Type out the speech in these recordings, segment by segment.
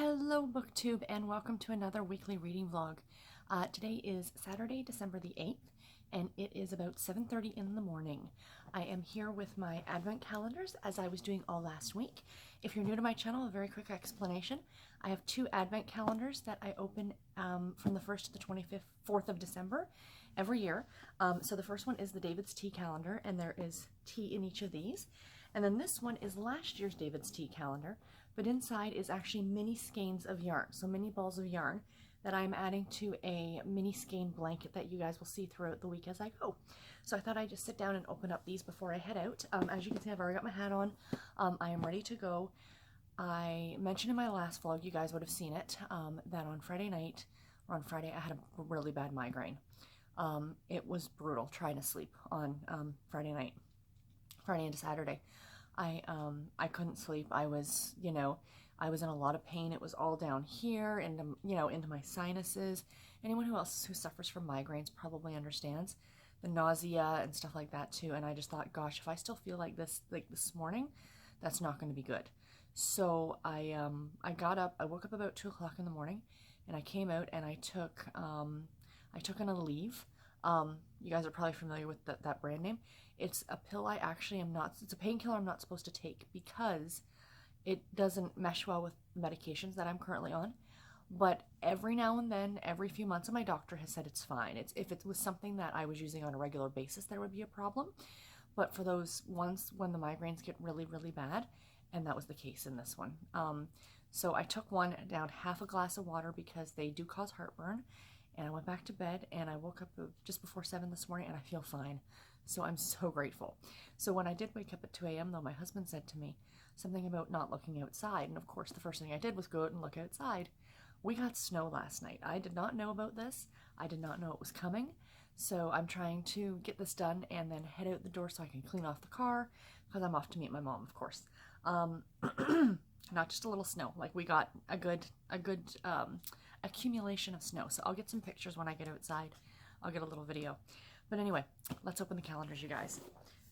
Hello BookTube and welcome to another weekly reading vlog. Today is Saturday, December the 8th and it is about 7:30 in the morning. I am here with my advent calendars as I was doing all last week. If you're new to my channel, a very quick explanation. I have two advent calendars that I open from the 1st to the 24th of December every year. So the first one is the David's Tea calendar and there is tea in each of these. And then this one is last year's David's Tea calendar, but inside is actually mini skeins of yarn, so mini balls of yarn that I'm adding to a mini skein blanket that you guys will see throughout the week as I go. So I thought I'd just sit down and open up these before I head out. As you can see, I've already got my hat on. I am ready to go. I mentioned in my last vlog, you guys would have seen it, that on Friday night, or on Friday, I had a really bad migraine. It was brutal trying to sleep on Friday night, Friday into Saturday. I couldn't sleep. I was, I was in a lot of pain. It was all down here into, into my sinuses. Anyone who suffers from migraines probably understands the nausea and stuff like that too. And I just thought, gosh, if I still feel like this morning, that's not going to be good. So I got up, I woke up about 2 o'clock in the morning and I came out and I took an Aleve. You guys are probably familiar with that brand name. It's a pill I actually am not, it's a painkiller I'm not supposed to take because it doesn't mesh well with medications that I'm currently on. But every now and then, every few months, and my doctor has said it's fine. If it was something that I was using on a regular basis, there would be a problem. But for those ones when the migraines get really, really bad, and that was the case in this one. So I took one, down half a glass of water because they do cause heartburn. And I went back to bed and I woke up just before 7 this morning and I feel fine. So I'm so grateful. So when I did wake up at 2 a.m. though, my husband said to me something about not looking outside. And of course, the first thing I did was go out and look outside. We got snow last night. I did not know about this. I did not know it was coming. So I'm trying to get this done and then head out the door so I can clean off the car because I'm off to meet my mom, of course. Not just a little snow. Like we got a good accumulation of snow. So I'll get some pictures when I get outside. I'll get a little video. But anyway, let's open the calendars, you guys.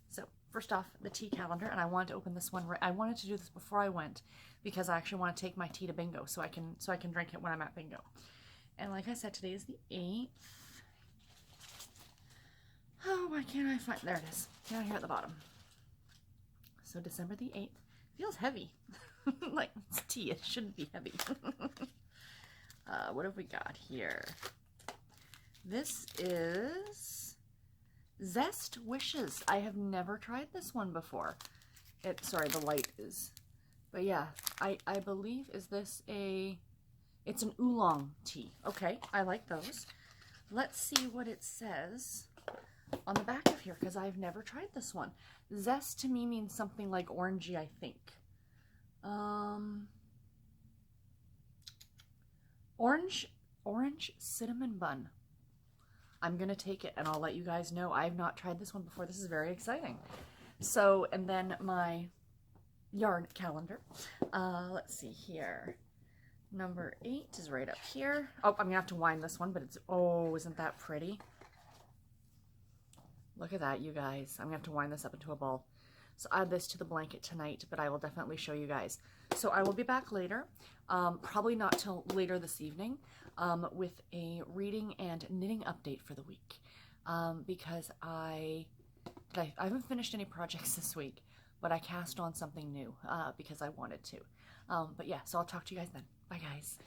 So first off, the tea calendar, and I wanted to open this one. I wanted to do this before I went because I actually want to take my tea to bingo so I can drink it when I'm at bingo. And like I said, today is the 8th. Oh, why can't I find? There it is, down here at the bottom. So December the 8th feels heavy. Like it's tea, it shouldn't be heavy. What have we got here? This is Zest Wishes. I have never tried this one before. Sorry, the light is, but yeah, I believe, is this it's an oolong tea. Okay, I like those. Let's see what it says on the back of here because I've never tried this one. Zest to me means something like orangey, I think. Orange cinnamon bun. I'm gonna take it and I'll let you guys know. I have not tried this one before. This is very exciting. So, and then my yarn calendar. Let's see here. Number 8 is right up here. Oh, I'm gonna have to wind this one, but it's, oh, isn't that pretty? Look at that, you guys. I'm gonna have to wind this up into a ball. So add this to the blanket tonight, but I will definitely show you guys. So I will be back later, probably not till later this evening, with a reading and knitting update for the week. Because I haven't finished any projects this week, but I cast on something new because I wanted to. But yeah, so I'll talk to you guys then. Bye, guys.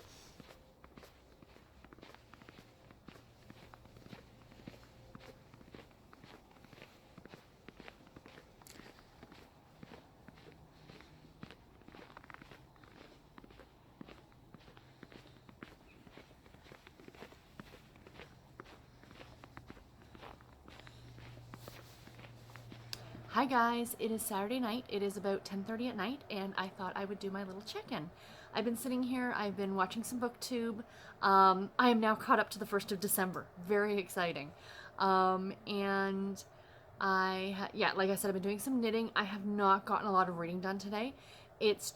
Hi guys, it is Saturday night. It is about 10:30 at night and I thought I would do my little check-in. I've been sitting here, I've been watching some BookTube. I am now caught up to the 1st of December. Very exciting. And yeah, like I said, I've been doing some knitting. I have not gotten a lot of reading done today. It's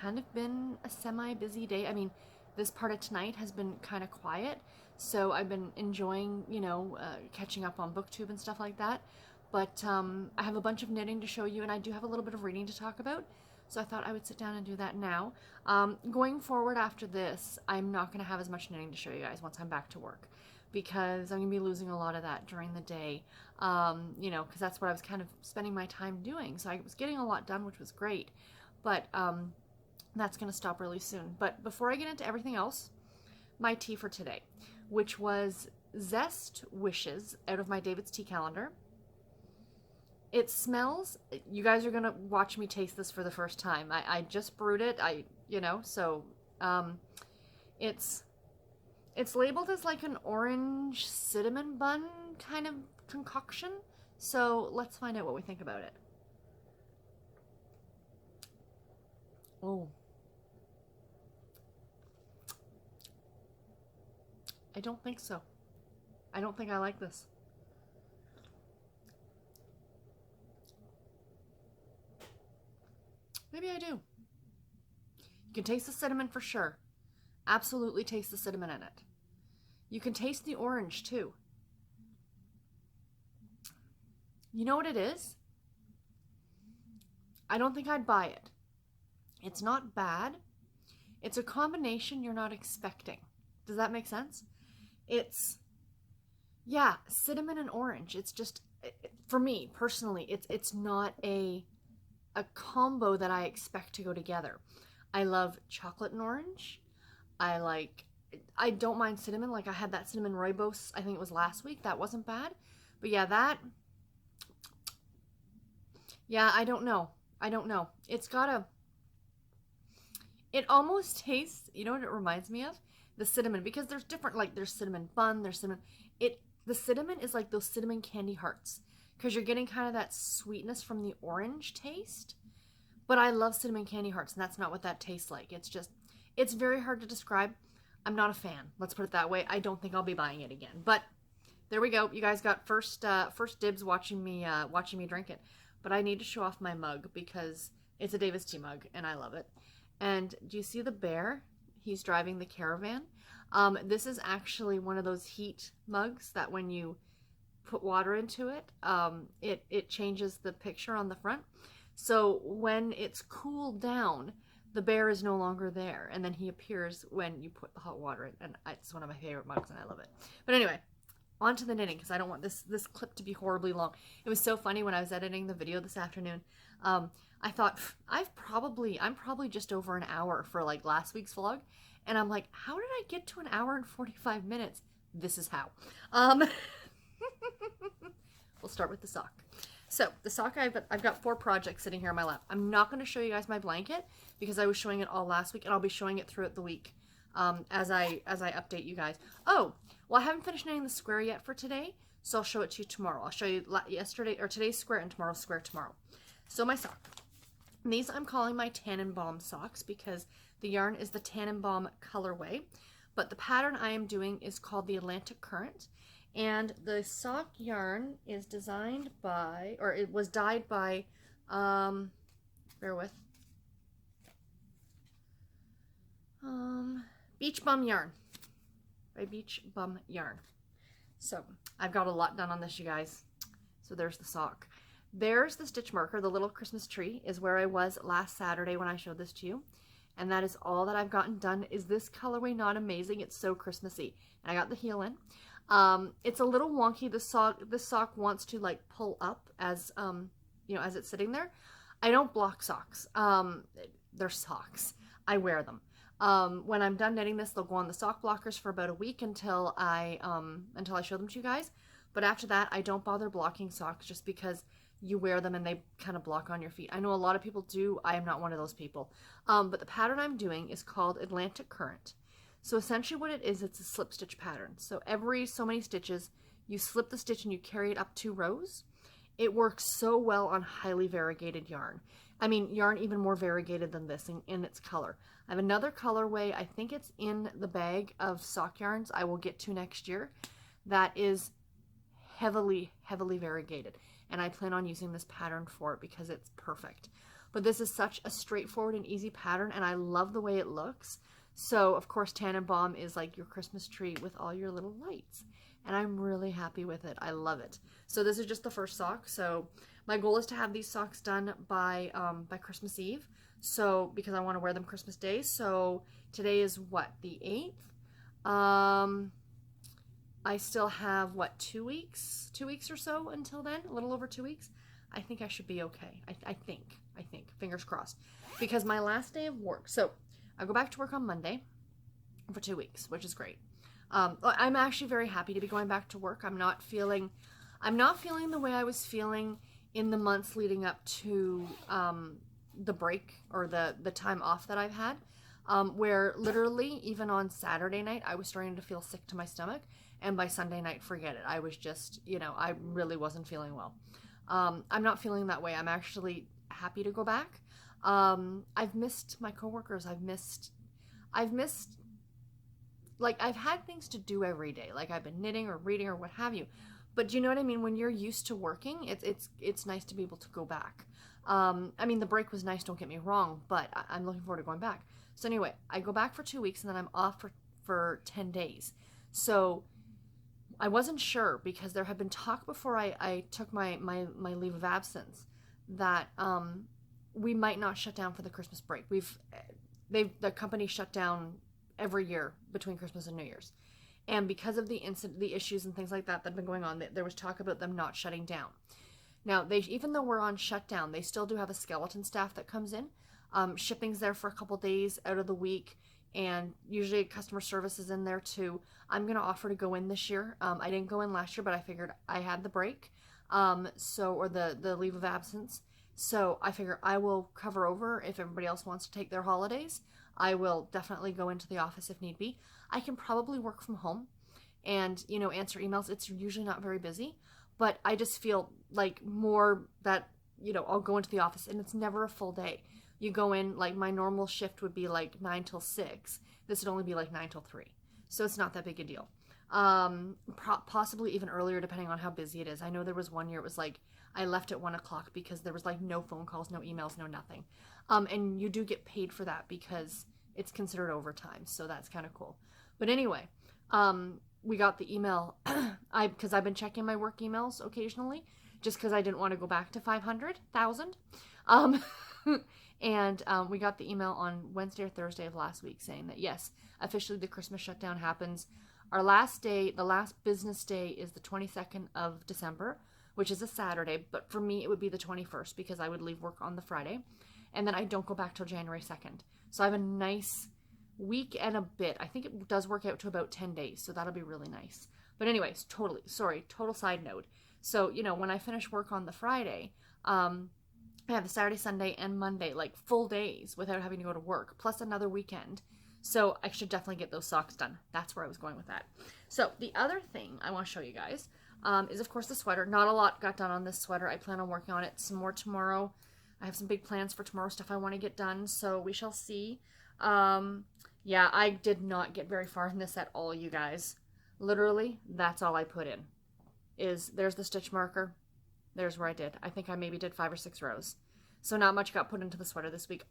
kind of been a semi-busy day. I mean, this part of tonight has been kind of quiet. So I've been enjoying, catching up on BookTube and stuff like that. But I have a bunch of knitting to show you, and I do have a little bit of reading to talk about. So I thought I would sit down and do that now. Going forward after this, I'm not going to have as much knitting to show you guys once I'm back to work, because I'm going to be losing a lot of that during the day, you know, because that's what I was kind of spending my time doing. So I was getting a lot done, which was great, but that's going to stop really soon. But before I get into everything else, my tea for today, which was Zest Wishes out of my David's Tea Calendar. It smells, you guys are going to watch me taste this for the first time. I just brewed it, you know, so it's labeled as like an orange cinnamon bun kind of concoction. So let's find out what we think about it. Oh. I don't think so. I don't think I like this. Maybe I do. You can taste the cinnamon for sure. Absolutely taste the cinnamon in it. You can taste the orange too. You know what it is? I don't think I'd buy it. It's not bad. It's a combination you're not expecting. Does that make sense? It's, yeah, cinnamon and orange. It's just, for me personally, it's not a combo that I expect to go together. I love chocolate and orange. I don't mind cinnamon. Like I had that cinnamon rooibos, I think it was last week. That wasn't bad. But yeah, I don't know. It's got it almost tastes, you know what it reminds me of? The cinnamon, because there's different, like there's cinnamon bun, there's cinnamon, the cinnamon is like those cinnamon candy hearts, because you're getting kind of that sweetness from the orange taste. But I love cinnamon candy hearts, and that's not what that tastes like. It's very hard to describe. I'm not a fan, let's put it that way. I don't think I'll be buying it again. But there we go. You guys got first dibs watching me drink it. But I need to show off my mug because it's a David's Tea mug, and I love it. And do you see the bear? He's driving the caravan. This is actually one of those heat mugs that when you put water into it, it changes the picture on the front. So when it's cooled down, the bear is no longer there, and then he appears when you put the hot water in. And it's one of my favorite mugs, and I love it. But anyway, on to the knitting, because I don't want this clip to be horribly long. It was so funny when I was editing the video this afternoon. I thought, I'm probably just over an hour for like last week's vlog. And I'm like, how did I get to an hour and 45 minutes? This is how. We'll start with the sock. So the sock, I've got 4 projects sitting here on my lap. I'm not going to show you guys my blanket because I was showing it all last week, and I'll be showing it throughout the week as I update you guys. Oh, well, I haven't finished knitting the square yet for today, so I'll show it to you tomorrow. I'll show you today's square and tomorrow's square tomorrow. So my sock. These I'm calling my Tannenbaum socks because the yarn is the Tannenbaum colorway, but the pattern I am doing is called the Atlantic Currant, and the sock yarn is designed by, or it was dyed by, bear with, Beach Bum Yarn, by Beach Bum Yarn. So I've got a lot done on this, you guys. So there's the sock. There's the stitch marker. The little Christmas tree is where I was last Saturday when I showed this to you. And that is all that I've gotten done. Is this colorway not amazing? It's so Christmassy. And I got the heel in. It's a little wonky. The sock wants to like pull up as, you know, as it's sitting there. I don't block socks. They're socks. I wear them. When I'm done knitting this, they'll go on the sock blockers for about a week until I show them to you guys. But after that, I don't bother blocking socks just because you wear them and they kind of block on your feet. I know a lot of people do. I am not one of those people. But the pattern I'm doing is called Atlantic Currant. So essentially what it is, it's a slip stitch pattern. So every so many stitches, you slip the stitch and you carry it up 2 rows. It works so well on highly variegated yarn. I mean, yarn even more variegated than this in its color. I have another colorway, I think it's in the bag of sock yarns I will get to next year, that is heavily variegated. And I plan on using this pattern for it because it's perfect. But this is such a straightforward and easy pattern, and I love the way it looks. So, of course, Tannenbaum is like your Christmas tree with all your little lights. And I'm really happy with it. I love it. So this is just the first sock. So My goal is to have these socks done by Christmas Eve. So, because I want to wear them Christmas Day. So, today is what, the 8th? I still have, what, 2 weeks? 2 weeks or so until then? A little over 2 weeks? I think I should be okay. I think. Fingers crossed. Because my last day of work, so I go back to work on Monday for 2 weeks, which is great. I'm actually very happy to be going back to work. I'm not feeling the way I was feeling in the months leading up to the break or the time off that I've had, where literally even on Saturday night I was starting to feel sick to my stomach, and by Sunday night, forget it. I was just, I really wasn't feeling well. I'm not feeling that way. I'm actually happy to go back. I've missed my coworkers. I've missed, like, I've had things to do every day. Like, I've been knitting or reading or what have you. But do you know what I mean? When you're used to working, it's nice to be able to go back. I mean, the break was nice, don't get me wrong, but I'm looking forward to going back. So anyway, I go back for 2 weeks and then I'm off for 10 days. So I wasn't sure, because there had been talk before I took my leave of absence that we might not shut down for the Christmas break. The company shut down every year between Christmas and New Year's. And because of the issues and things like that have been going on, there was talk about them not shutting down. Now, even though we're on shutdown, they still do have a skeleton staff that comes in. Shipping's there for a couple days out of the week, and usually customer service is in there too. I'm going to offer to go in this year. I didn't go in last year, but I figured I had the break, or the leave of absence. So I figure I will cover over if everybody else wants to take their holidays. I will definitely go into the office if need be. I can probably work from home and, answer emails. It's usually not very busy, but I just feel like more that, I'll go into the office and it's never a full day. You go in, like, my normal shift would be like 9 till 6. This would only be like 9 till 3. So it's not that big a deal. Possibly even earlier, depending on how busy it is. I know there was one year it was like I left at 1 o'clock because there was like no phone calls, no emails, no nothing. And you do get paid for that because it's considered overtime. So that's kind of cool. But anyway, we got the email because I've been checking my work emails occasionally just because I didn't want to go back to 500,000. And we got the email on Wednesday or Thursday of last week saying that, yes, officially the Christmas shutdown happens. Our last day, the last business day, is the 22nd of December, which is a Saturday. But for me, it would be the 21st because I would leave work on the Friday. And then I don't go back till January 2nd. So I have a nice week and a bit. I think it does work out to about 10 days. So that'll be really nice. But anyways, total side note. So, when I finish work on the Friday, I have the Saturday, Sunday, and Monday, like full days without having to go to work, plus another weekend. So I should definitely get those socks done. That's where I was going with that. So the other thing I want to show you guys is, of course, the sweater. Not a lot got done on this sweater. I plan on working on it some more tomorrow. I have some big plans for tomorrow, stuff I want to get done, so we shall see. Yeah, I did not get very far in this at all, you guys. Literally, that's all I put in. There's the stitch marker. There's where I did. I think I maybe did 5 or 6 rows. So not much got put into the sweater this week.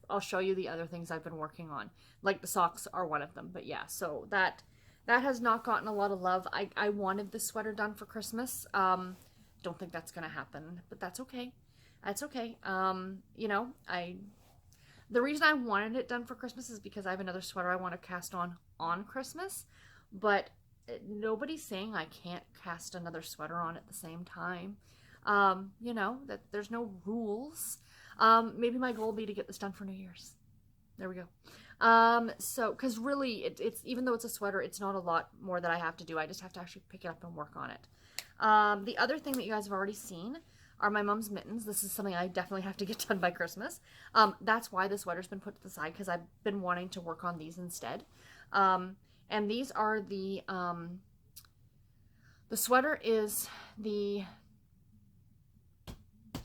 I'll show you the other things I've been working on. Like the socks are one of them. But yeah, so that has not gotten a lot of love. I wanted this sweater done for Christmas. Don't think that's going to happen, but that's okay. That's okay. The reason I wanted it done for Christmas is because I have another sweater I want to cast on Christmas, but nobody's saying I can't cast another sweater on at the same time. That there's no rules. Maybe my goal will be to get this done for New Year's. There we go. So, cause really it's, even though it's a sweater, it's not a lot more that I have to do. I just have to actually pick it up and work on it. The other thing that you guys have already seen are my mom's mittens. This is something I definitely have to get done by Christmas. That's why the sweater's been put to the side, cause I've been wanting to work on these instead. And these are the sweater is the,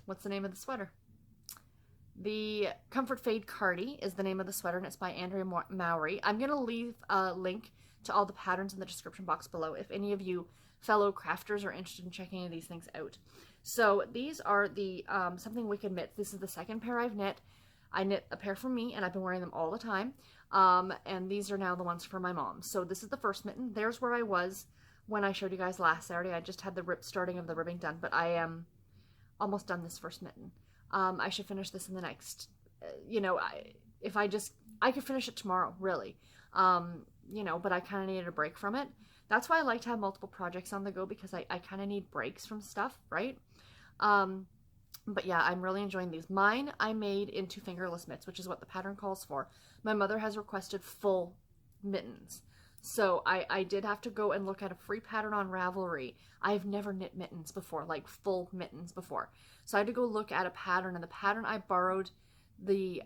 what's the name of the sweater? The Comfort Fade Cardi is the name of the sweater, and it's by Andrea Mowry. I'm going to leave a link to all the patterns in the description box below if any of you fellow crafters are interested in checking any of these things out. So these are the Something Wicked mitts. This is the second pair I've knit. I knit a pair for me, and I've been wearing them all the time. And these are now the ones for my mom. So this is the first mitten. There's where I was when I showed you guys last Saturday. I just had the starting of the ribbing done, but I am almost done this first mitten. I should finish this in the next, I could finish it tomorrow, really. But I kind of needed a break from it. That's why I like to have multiple projects on the go, because I kind of need breaks from stuff, right? But yeah, I'm really enjoying these. Mine I made into fingerless mitts, which is what the pattern calls for. My mother has requested full mittens. So I did have to go and look at a free pattern on Ravelry. I've never knit mittens before, like full mittens before. So I had to go look at a pattern, and the pattern I borrowed the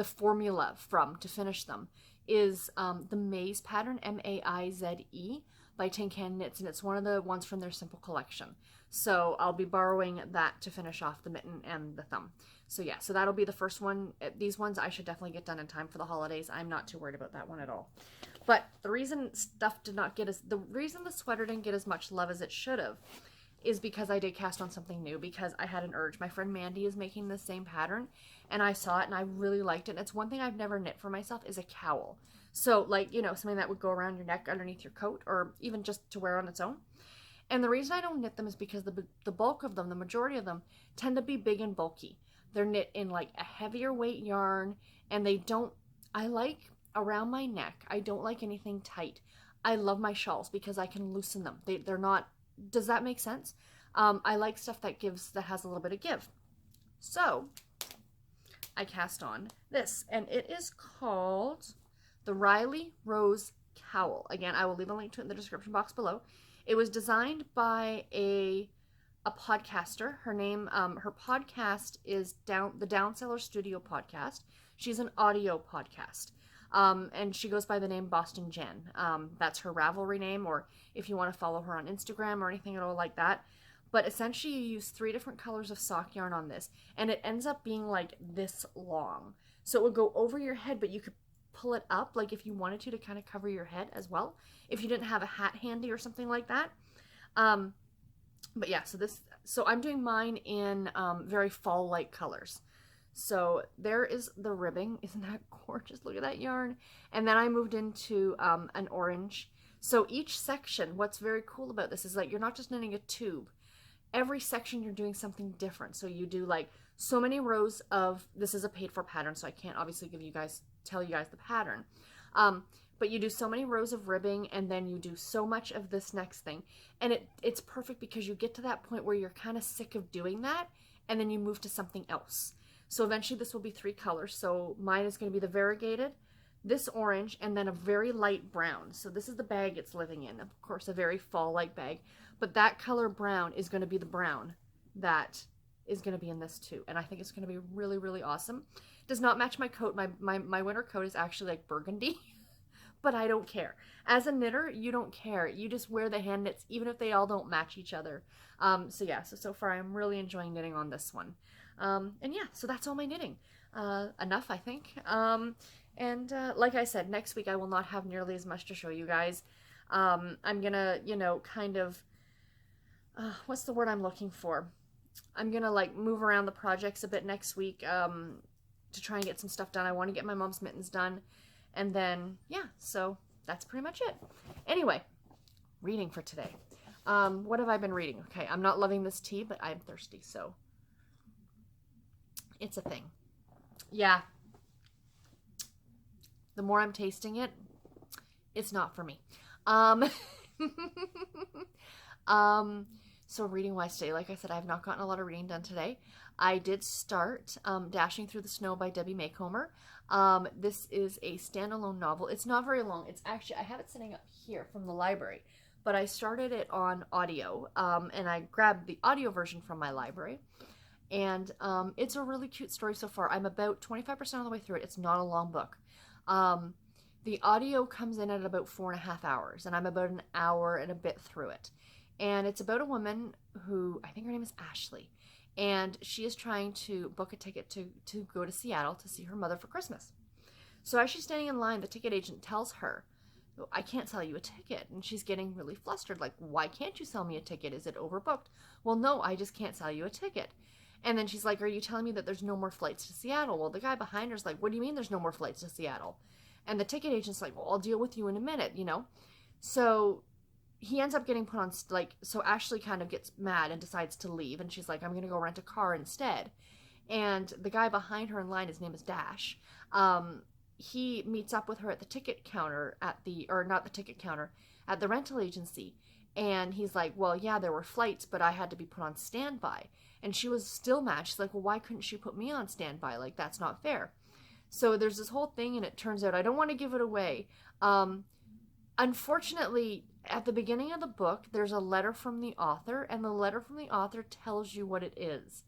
formula from to finish them is the Maize pattern, M-A-I-Z-E, by Tin Can Knits, and it's one of the ones from their Simple collection. So I'll be borrowing that to finish off the mitten and the thumb. So yeah, so that'll be the first one. These ones I should definitely get done in time for the holidays. I'm not too worried about that one at all. But the reason the reason the sweater didn't get as much love as it should have is because I did cast on something new, because I had an urge. My friend Mandy is making the same pattern, and I saw it and I really liked it. And it's one thing I've never knit for myself is a cowl. So like, something that would go around your neck underneath your coat, or even just to wear on its own. And the reason I don't knit them is because the bulk of them, the majority of them, tend to be big and bulky. They're knit in like a heavier weight yarn, and I like around my neck, I don't like anything tight. I love my shawls because I can loosen them. They're not, does that make sense? I like stuff that has a little bit of give. So I cast on this, and it is called the Riley Rose Cowl. Again, I will leave a link to it in the description box below. It was designed by a podcaster. Her name, her podcast is the Downseller Studio Podcast. She's an audio podcast. And she goes by the name Boston Jen. That's her Ravelry name, or if you want to follow her on Instagram or anything at all like that. But essentially you use 3 different colors of sock yarn on this, and it ends up being like this long. So it would go over your head, but you could pull it up, like if you wanted to kind of cover your head as well, if you didn't have a hat handy or something like that. But yeah, so I'm doing mine in very fall-like colors. So there is the ribbing. Isn't that gorgeous? Look at that yarn. And then I moved into an orange. So each section, what's very cool about this is like you're not just knitting a tube. Every section you're doing something different. So you do like so many rows of, this is a paid for pattern, so I can't obviously tell you guys the pattern. But you do so many rows of ribbing, and then you do so much of this next thing. And it's perfect because you get to that point where you're kind of sick of doing that, and then you move to something else. So eventually this will be 3 colors. So mine is going to be the variegated, this orange, and then a very light brown. So this is the bag it's living in. Of course, a very fall-like bag. But that color brown is going to be the brown that is going to be in this too. And I think it's going to be really, really awesome. Does not match my coat. My winter coat is actually like burgundy. But I don't care. As a knitter, you don't care. You just wear the hand knits, even if they all don't match each other. So yeah, so far I'm really enjoying knitting on this one. And yeah, so that's all my knitting. Enough, I think. Like I said, next week I will not have nearly as much to show you guys. I'm gonna, kind of, what's the word I'm looking for? I'm gonna like move around the projects a bit next week to try and get some stuff done. I want to get my mom's mittens done. And then, yeah, so that's pretty much it. Anyway, reading for today. What have I been reading? Okay, I'm not loving this tea, but I'm thirsty, so it's a thing. Yeah. The more I'm tasting it, it's not for me. So reading-wise today, like I said, I have not gotten a lot of reading done today. I did start Dashing Through the Snow by Debbie Maycomer. This is a standalone novel. It's not very long. It's actually, I have it sitting up here from the library, but I started it on audio, and I grabbed the audio version from my library. And it's a really cute story so far. I'm about 25% of the way through it. It's not a long book. The audio comes in at about 4.5 hours, and I'm about an hour and a bit through it. And it's about a woman who, I think her name is Ashley, and she is trying to book a ticket to go to Seattle to see her mother for Christmas. So as she's standing in line, the ticket agent tells her, I can't sell you a ticket. And she's getting really flustered, like, why can't you sell me a ticket? Is it overbooked? Well, no, I just can't sell you a ticket. And then she's like, are you telling me that there's no more flights to Seattle? Well, the guy behind her's like, what do you mean there's no more flights to Seattle? And the ticket agent's like, well, I'll deal with you in a minute, So he ends up getting put on, like, so Ashley kind of gets mad and decides to leave, and she's like, I'm gonna go rent a car instead. And the guy behind her in line, his name is Dash, he meets up with her at the ticket counter or not the ticket counter, at the rental agency. And he's like, well, yeah, there were flights, but I had to be put on standby. And she was still mad. She's like, well, why couldn't she put me on standby? Like, that's not fair. So there's this whole thing, and it turns out, I don't want to give it away. Unfortunately, at the beginning of the book, there's a letter from the author, and the letter from the author tells you what it is.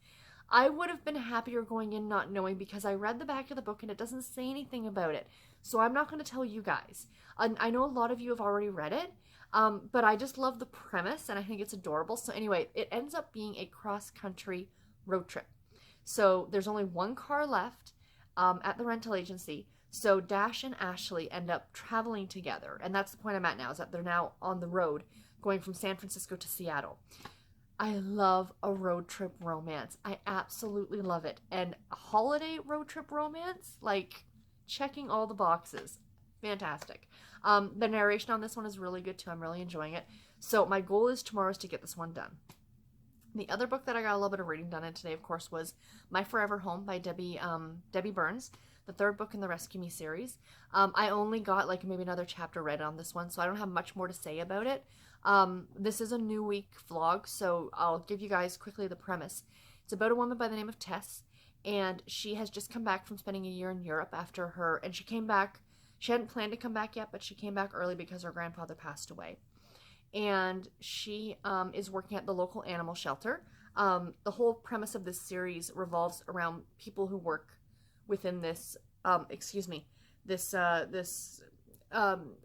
I would have been happier going in not knowing, because I read the back of the book and it doesn't say anything about it. So I'm not going to tell you guys. I know a lot of you have already read it, but I just love the premise and I think it's adorable. So anyway, it ends up being a cross-country road trip. So there's only one car left at the rental agency. So Dash and Ashley end up traveling together. And that's the point I'm at now, is that they're now on the road going from San Francisco to Seattle. I love a road trip romance. I absolutely love it. And a holiday road trip romance, like checking all the boxes. Fantastic. The narration on this one is really good too. I'm really enjoying it. So my goal is tomorrow is to get this one done. The other book that I got a little bit of reading done in today, of course, was My Forever Home by Debbie Burns, the third book in the Rescue Me series. I only got like maybe another chapter read on this one, so I don't have much more to say about it. This is a new week vlog, so I'll give you guys quickly the premise. It's about a woman by the name of Tess, and she has just come back from spending a year in Europe and she came back, she hadn't planned to come back yet, but she came back early because her grandfather passed away. And she is working at the local animal shelter. The whole premise of this series revolves around people who work within this,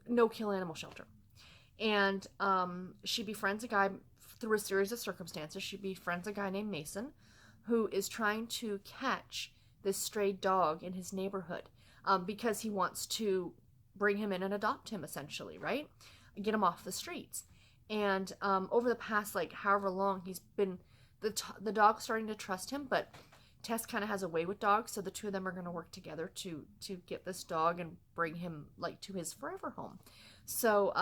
no-kill animal shelter. And she befriends a guy through a series of circumstances. She befriends a guy named Mason, who is trying to catch this stray dog in his neighborhood because he wants to bring him in and adopt him, essentially, right? Get him off the streets. And over the past, like, however long, he's been, the dog's starting to trust him, but Tess kind of has a way with dogs, so the two of them are going to work together to get this dog and bring him, like, to his forever home. So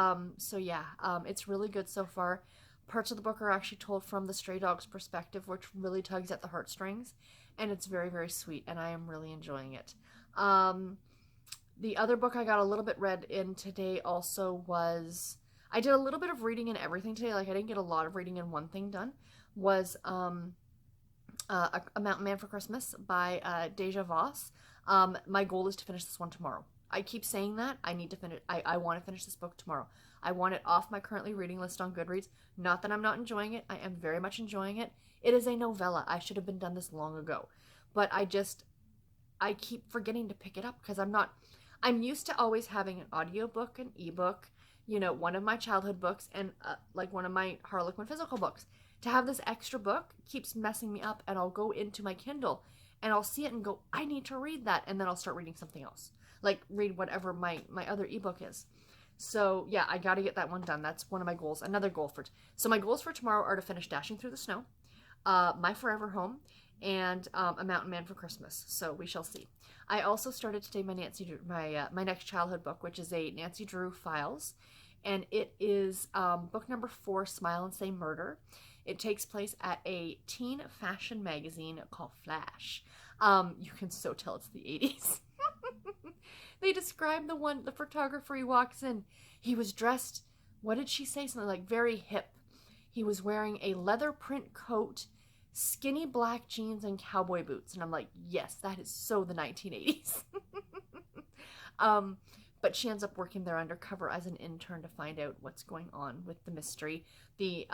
yeah, it's really good so far. Parts of the book are actually told from the stray dog's perspective, which really tugs at the heartstrings, and it's very, very sweet, and I am really enjoying it. The other book I got a little bit read in today also was, I did a little bit of reading in everything today, like I didn't get a lot of reading in one thing done, was A Mountain Man for Christmas by Deja Voss. My goal is to finish this one tomorrow. I keep saying that. I need to finish. I want to finish this book tomorrow. I want it off my currently reading list on Goodreads. Not that I'm not enjoying it. I am very much enjoying it. It is a novella. I should have been done this long ago. But I keep forgetting to pick it up because I'm used to always having an audiobook, an ebook, you know, one of my childhood books, and like one of my Harlequin physical books. To have this extra book keeps messing me up, and I'll go into my Kindle and I'll see it and go, I need to read that, and then I'll start reading something else. Like read whatever my other ebook is. So yeah, I got to get that one done. That's one of my goals. Another goal so my goals for tomorrow are to finish Dashing Through the Snow, My Forever Home, and A Mountain Man for Christmas. So we shall see. I also started today my next childhood book, which is a Nancy Drew Files, and it is book number 4, Smile and Say Murder. It takes place at a teen fashion magazine called Flash. You can so tell it's the 80s. They describe the photographer. He walks in. He was dressed, what did she say? Something like very hip. He was wearing a leather print coat, skinny black jeans, and cowboy boots. And I'm like, yes, that is so the 1980s. But she ends up working there undercover as an intern to find out what's going on with the mystery. The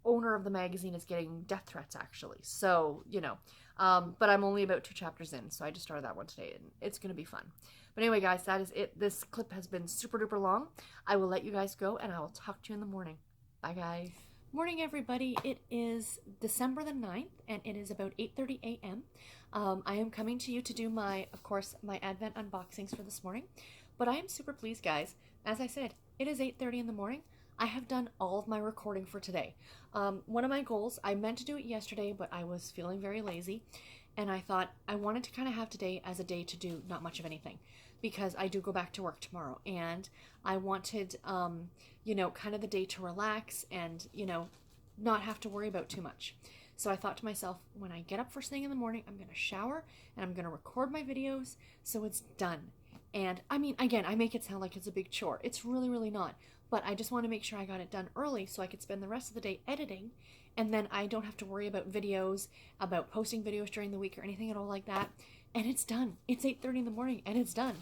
owner of the magazine is getting death threats, actually. So, you know, but I'm only about 2 chapters in, so I just started that one today, and it's going to be fun. But anyway, guys, that is it. This clip has been super duper long. I will let you guys go, and I will talk to you in the morning. Bye, guys. Morning, everybody. It is December the 9th, and it is about 8:30 a.m. I am coming to you to do my Advent unboxings for this morning, but I am super pleased, guys. As I said, it is 8:30 in the morning. I have done all of my recording for today. One of my goals, I meant to do it yesterday, but I was feeling very lazy, and I thought I wanted to kind of have today as a day to do not much of anything, because I do go back to work tomorrow, and I wanted, you know, kind of the day to relax and, you know, not have to worry about too much. So I thought to myself, when I get up first thing in the morning, I'm going to shower and I'm going to record my videos so it's done. And I mean, again, I make it sound like it's a big chore. It's really, really not. But I just want to make sure I got it done early so I could spend the rest of the day editing, and then I don't have to worry about videos, about posting videos during the week or anything at all like that. And it's done. It's 8:30 in the morning and it's done.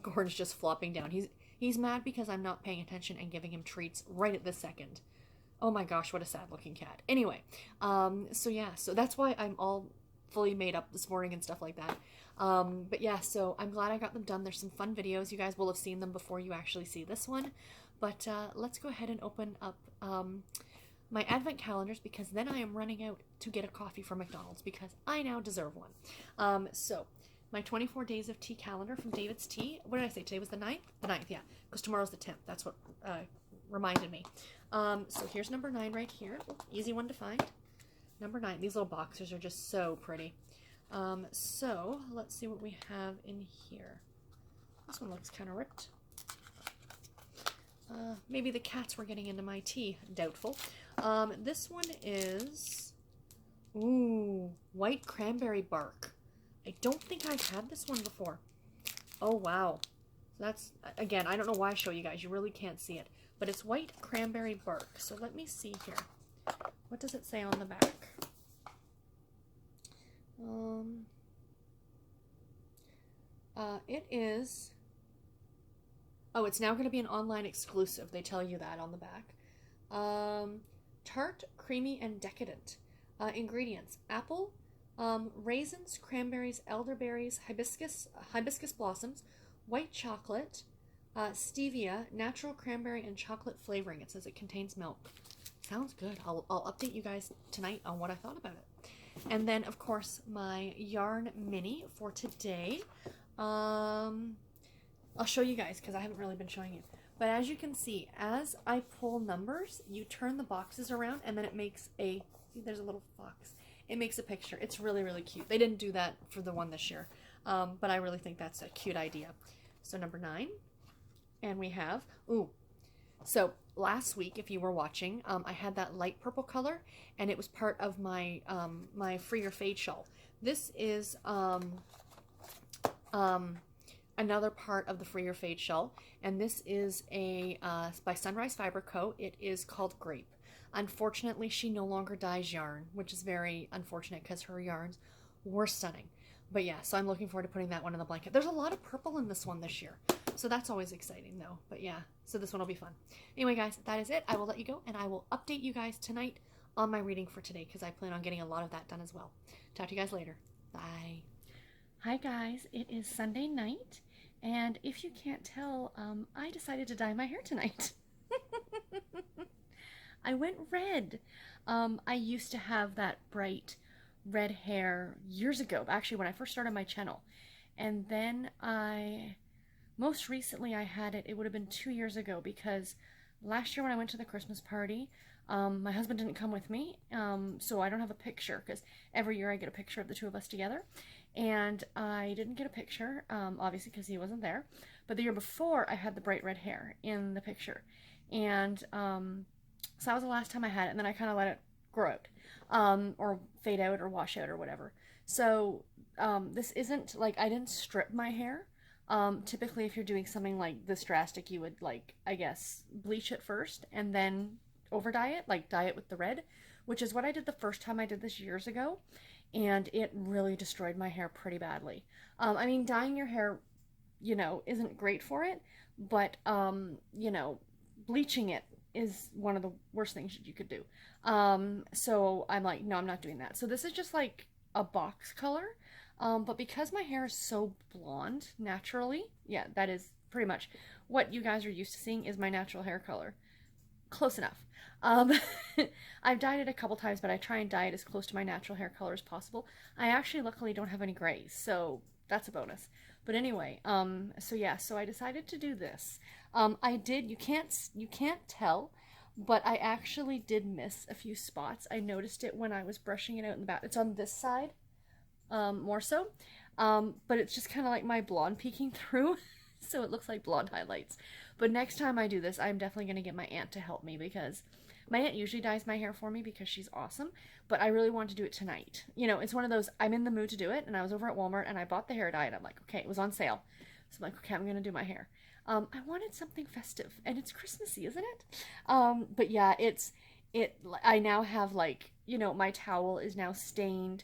Gordon's just flopping down. He's mad because I'm not paying attention and giving him treats right at this second. Oh my gosh, what a sad looking cat. Anyway, so yeah, so that's why I'm all fully made up this morning and stuff like that. But yeah, so I'm glad I got them done. There's some fun videos. You guys will have seen them before you actually see this one. But let's go ahead and open up my advent calendars, because then I am running out to get a coffee from McDonald's, because I now deserve one. So my 24 days of tea calendar from David's Tea. What did I say? Today was the 9th? The 9th, yeah, because tomorrow's the 10th. That's what reminded me. So here's number 9 right here. Easy one to find. Number 9. These little boxers are just so pretty. So let's see what we have in here. This one looks kind of ripped. Maybe the cats were getting into my tea. Doubtful. This one is, ooh, white cranberry bark. I don't think I've had this one before. Oh, wow. That's, again, I don't know why I show you guys. You really can't see it. But it's white cranberry bark. So let me see here. What does it say on the back? It is... Oh, it's now going to be an online exclusive. They tell you that on the back. Tart, creamy, and decadent. Ingredients: apple, raisins, cranberries, elderberries, hibiscus blossoms, white chocolate, stevia, natural cranberry, and chocolate flavoring. It says it contains milk. Sounds good. I'll update you guys tonight on what I thought about it. And then, of course, my yarn mini for today. I'll show you guys because I haven't really been showing you. But as you can see, as I pull numbers, you turn the boxes around and then it makes a, see, there's a little fox. It makes a picture. It's really, really cute. They didn't do that for the one this year, but I really think that's a cute idea. So number 9, and we have, ooh, so last week, if you were watching, I had that light purple color, and it was part of my my Free or Fade shawl. This is another part of the Free or Fade shawl, and this is a by Sunrise Fiber Co. It is called Grape. Unfortunately, she no longer dyes yarn, which is very unfortunate because her yarns were stunning. But yeah, so I'm looking forward to putting that one in the blanket. There's a lot of purple in this one this year, so that's always exciting though. But yeah, so this one will be fun. Anyway, guys, that is it. I will let you go, and I will update you guys tonight on my reading for today because I plan on getting a lot of that done as well. Talk to you guys later. Bye. Hi guys, it is Sunday night, and if you can't tell, I decided to dye my hair tonight. I went red. I used to have that bright red hair years ago, actually when I first started my channel. And then most recently I had it would have been 2 years ago, because last year when I went to the Christmas party, my husband didn't come with me, so I don't have a picture, because every year I get a picture of the two of us together. And I didn't get a picture, obviously because he wasn't there. But the year before, I had the bright red hair in the picture. And so that was the last time I had it, and then I kind of let it grow out, or fade out, or wash out, or whatever. So this isn't, like, I didn't strip my hair. Typically, if you're doing something like this drastic, you would, like, I guess, bleach it first, and then over dye it, like dye it with the red, which is what I did the first time I did this years ago. And it really destroyed my hair pretty badly. I mean, dyeing your hair, you know, isn't great for it, but, you know, bleaching it is one of the worst things you could do. So I'm like, no, I'm not doing that. So this is just like a box color, but because my hair is so blonde naturally, yeah, that is pretty much what you guys are used to seeing is my natural hair color. Close enough. I've dyed it a couple times, but I try and dye it as close to my natural hair color as possible. I actually luckily don't have any grays, so that's a bonus. But anyway, so yeah, so I decided to do this. I did, you can't tell, but I actually did miss a few spots. I noticed it when I was brushing it out in the back. It's on this side more so. But it's just kind of like my blonde peeking through, so it looks like blonde highlights. But next time I do this, I'm definitely going to get my aunt to help me, because my aunt usually dyes my hair for me because she's awesome, but I really want to do it tonight. You know, it's one of those, I'm in the mood to do it, and I was over at Walmart and I bought the hair dye and I'm like, okay, it was on sale. So I'm like, okay, I'm going to do my hair. I wanted something festive, and it's Christmassy, isn't it? But yeah, I now have, like, you know, my towel is now stained.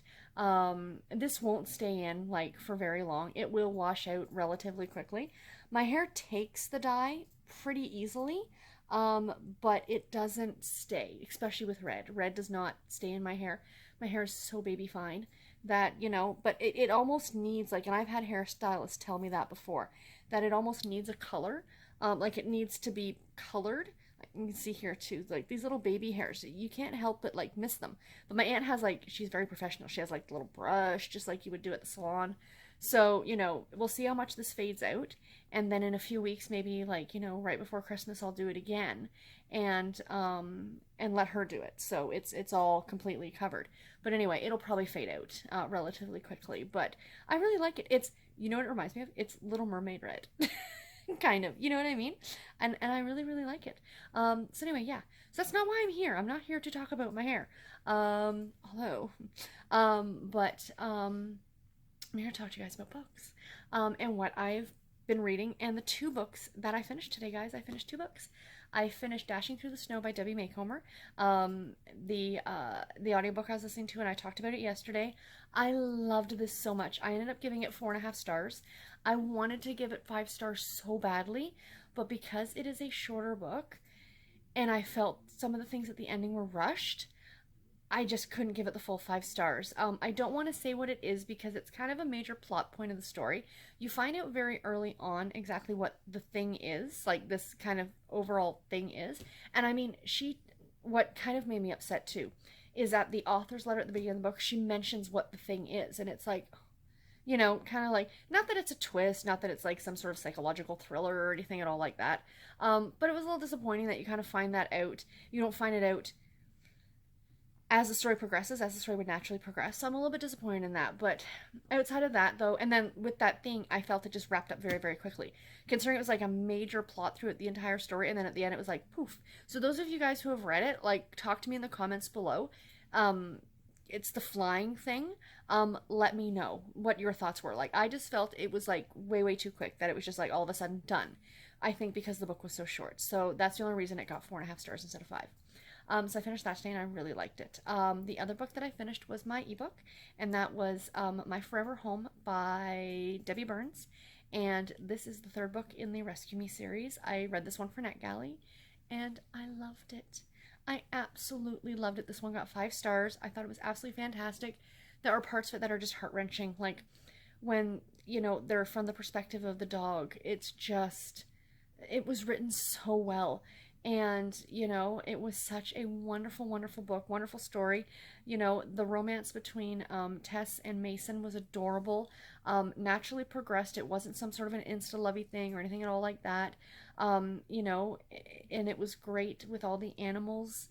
This won't stay in like for very long. It will wash out relatively quickly. My hair takes the dye pretty easily, but it doesn't stay, especially with red. Red does not stay in my hair. My hair is so baby fine that, you know, but it almost needs, like, and I've had hairstylists tell me that before, that it almost needs a color. Like, it needs to be colored. You can see here too, like these little baby hairs, you can't help but like miss them. But my aunt has, like, she's very professional. She has like the little brush, just like you would do at the salon. So, you know, we'll see how much this fades out, and then in a few weeks, maybe, like, you know, right before Christmas, I'll do it again, and let her do it. So it's all completely covered. But anyway, it'll probably fade out relatively quickly. But I really like it. It's, you know what it reminds me of? It's Little Mermaid red. Kind of, you know what I mean? And I really, really like it. So anyway, yeah. So that's not why I'm here. I'm not here to talk about my hair. Although, I'm here to talk to you guys about books. And what I've been reading, and the 2 books that I finished today, guys. I finished 2 books. I finished Dashing Through the Snow by Debbie Macomber. The audiobook I was listening to, and I talked about it yesterday. I loved this so much. I ended up giving it 4.5 stars. I wanted to give it 5 stars so badly, but because it is a shorter book, and I felt some of the things at the ending were rushed, I just couldn't give it the full 5 stars. I don't want to say what it is because it's kind of a major plot point of the story. You find out very early on exactly what the thing is, like this kind of overall thing is. And I mean, what kind of made me upset too, is that the author's letter at the beginning of the book, she mentions what the thing is. And it's like, you know, kind of like, not that it's a twist, not that it's like some sort of psychological thriller or anything at all like that. But it was a little disappointing that you kind of find that out. You don't find it out as the story progresses, as the story would naturally progress. So I'm a little bit disappointed in that. But outside of that, though, and then with that thing, I felt it just wrapped up very, very quickly. Considering it was like a major plot through the entire story, and then at the end it was like, poof. So those of you guys who have read it, like, talk to me in the comments below. It's the flying thing. Let me know what your thoughts were. Like, I just felt it was like way, way too quick, that it was just like all of a sudden done. I think because the book was so short. So that's the only reason it got 4.5 stars instead of 5. So I finished that today and I really liked it. The other book that I finished was my ebook, and that was My Forever Home by Debbie Burns. And this is the 3rd book in the Rescue Me series. I read this one for NetGalley, and I loved it. I absolutely loved it. This one got 5 stars. I thought it was absolutely fantastic. There are parts of it that are just heart-wrenching, like when, you know, they're from the perspective of the dog. It's just, it was written so well. And, you know, it was such a wonderful, wonderful book, wonderful story. You know, the romance between Tess and Mason was adorable, naturally progressed. It wasn't some sort of an insta-lovey thing or anything at all like that. You know, and it was great with all the animals.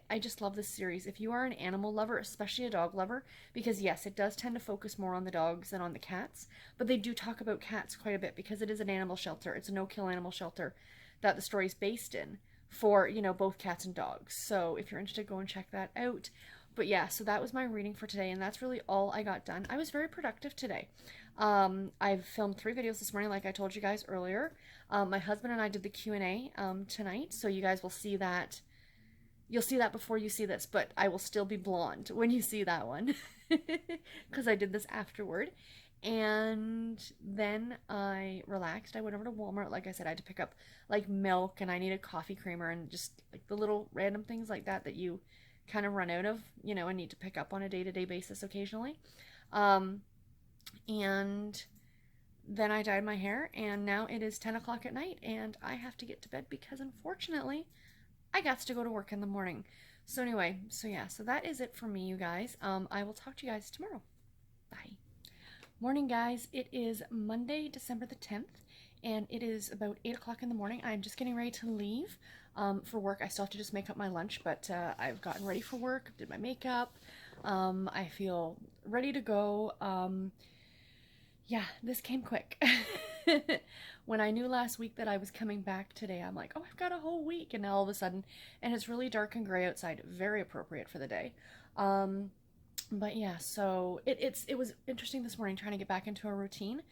I just love this series. If you are an animal lover, especially a dog lover, because yes, it does tend to focus more on the dogs than on the cats, but they do talk about cats quite a bit because it is an animal shelter. It's a no-kill animal shelter that the story's based in for, you know, both cats and dogs. So if you're interested, go and check that out. But yeah, so that was my reading for today, and that's really all I got done. I was very productive today. I've filmed 3 videos this morning, like I told you guys earlier. My husband and I did the Q&A tonight, so you guys will see that. You'll see that before you see this, but I will still be blonde when you see that one because I did this afterward. And then I relaxed. I went over to Walmart. Like I said, I had to pick up like milk, and I needed coffee creamer, and just like the little random things like that that you kind of run out of, you know, and need to pick up on a day-to-day basis occasionally. And then I dyed my hair, and now it is 10 o'clock at night, and I have to get to bed because unfortunately I got to go to work in the morning. So anyway, so yeah, so that is it for me, you guys. I will talk to you guys tomorrow. Bye. Morning, guys. It is Monday, December the 10th, and it is about 8 o'clock in the morning. I'm just getting ready to leave for work. I still have to just make up my lunch, but I've gotten ready for work, did my makeup, I feel ready to go. Yeah, this came quick. When I knew last week that I was coming back today, I'm like, oh, I've got a whole week. And now all of a sudden, and it's really dark and gray outside, very appropriate for the day. But yeah, so it was interesting this morning trying to get back into a routine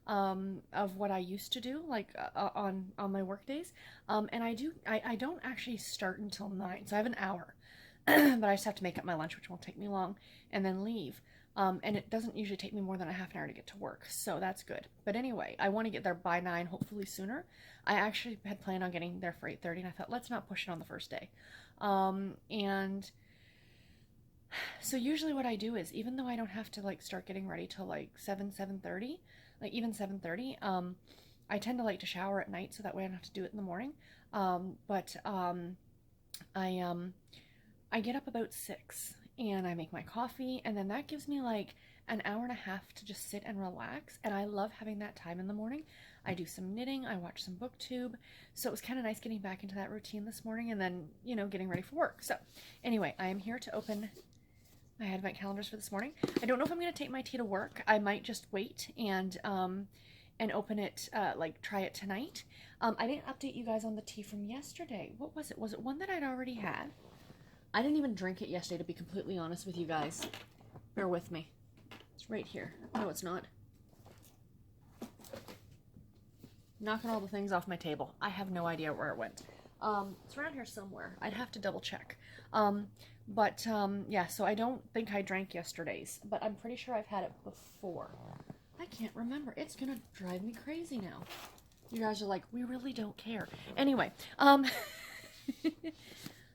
of what I used to do, like on my work days. And I don't actually start until 9, so I have an hour. But I just have to make up my lunch, which won't take me long, and then leave. And it doesn't usually take me more than a half an hour to get to work, so that's good. But anyway, I want to get there by 9, hopefully sooner. I actually had planned on getting there for 8:30, and I thought, let's not push it on the first day. And so usually what I do is, even though I don't have to like start getting ready till like 7:30, like even 7:30, I tend to like to shower at night so that way I don't have to do it in the morning. I get up about 6 and I make my coffee, and then that gives me like an hour and a half to just sit and relax, and I love having that time in the morning. I do some knitting, I watch some booktube, so it was kind of nice getting back into that routine this morning, and then, you know, getting ready for work. So anyway, I am here to open my advent calendars for this morning. I don't know if I'm going to take my tea to work. I might just wait and open it, like try it tonight. I didn't update you guys on the tea from yesterday. What was it? Was it one that I'd already had? I didn't even drink it yesterday, to be completely honest with you guys. Bear with me. It's right here. No, it's not. Knocking all the things off my table. I have no idea where it went. It's around here somewhere. I'd have to double check. Yeah, so I don't think I drank yesterday's, but I'm pretty sure I've had it before. I can't remember. It's gonna drive me crazy now. You guys are like, we really don't care. Anyway,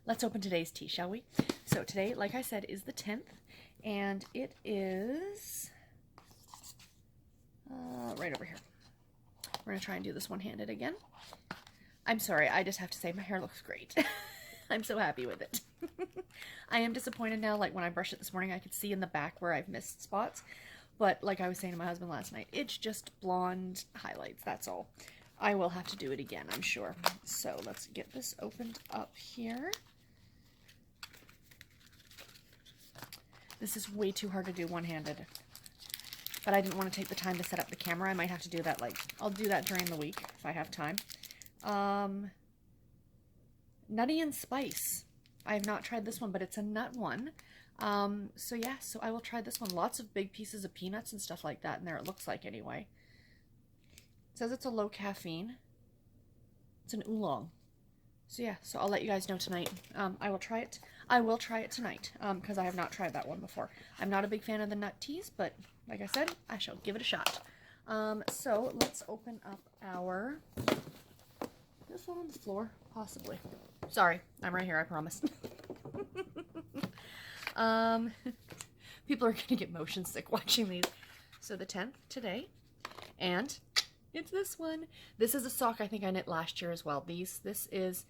let's open today's tea, shall we? So today, like I said, is the 10th, and it is right over here. We're going to try and do this one-handed again. I'm sorry, I just have to say my hair looks great. I'm so happy with it. I am disappointed now, like when I brushed it this morning, I could see in the back where I've missed spots. But like I was saying to my husband last night, it's just blonde highlights, that's all. I will have to do it again, I'm sure. So let's get this opened up here. This is way too hard to do one-handed. But I didn't want to take the time to set up the camera. I might have to do that, like, I'll do that during the week if I have time. Nutty and Spice. I have not tried this one, but it's a nut one. So yeah, so I will try this one. Lots of big pieces of peanuts and stuff like that in there, it looks like anyway. It says it's a low caffeine. It's an oolong. So yeah, so I'll let you guys know tonight. I will try it. I will try it tonight because I have not tried that one before. I'm not a big fan of the nut teas, but like I said, I shall give it a shot. So let's open up our... This one on the floor? Possibly. Sorry, I'm right here, I promise. People are going to get motion sick watching these. So the 10th today, and it's this one. This is a sock I think I knit last year as well. This is...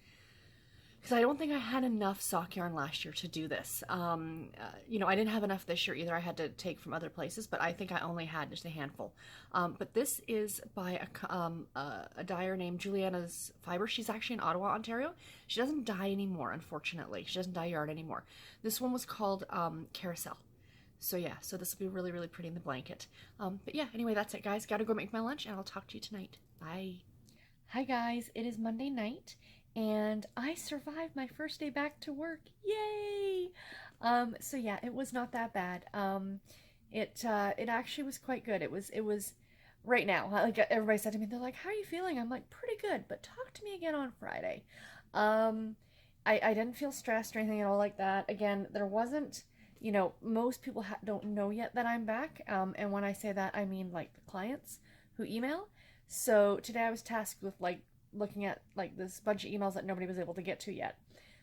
because I don't think I had enough sock yarn last year to do this. You know, I didn't have enough this year either. I had to take from other places, but I think I only had just a handful. But this is by a dyer named Juliana's Fiber. She's actually in Ottawa, Ontario. She doesn't dye anymore, unfortunately. She doesn't dye yarn anymore. This one was called Carousel. So yeah, so this will be really, really pretty in the blanket. But yeah, anyway, that's it, guys. Gotta go make my lunch, and I'll talk to you tonight. Bye. Hi, guys. It is Monday night. And I survived my first day back to work. Yay! So yeah, it was not that bad. It actually was quite good. It was right now, like everybody said to me, they're like, how are you feeling? I'm like, pretty good, but talk to me again on Friday. I didn't feel stressed or anything at all like that. Again, there wasn't, you know, most people don't know yet that I'm back. And when I say that, I mean like the clients who email. So today I was tasked with like looking at like this bunch of emails that nobody was able to get to yet.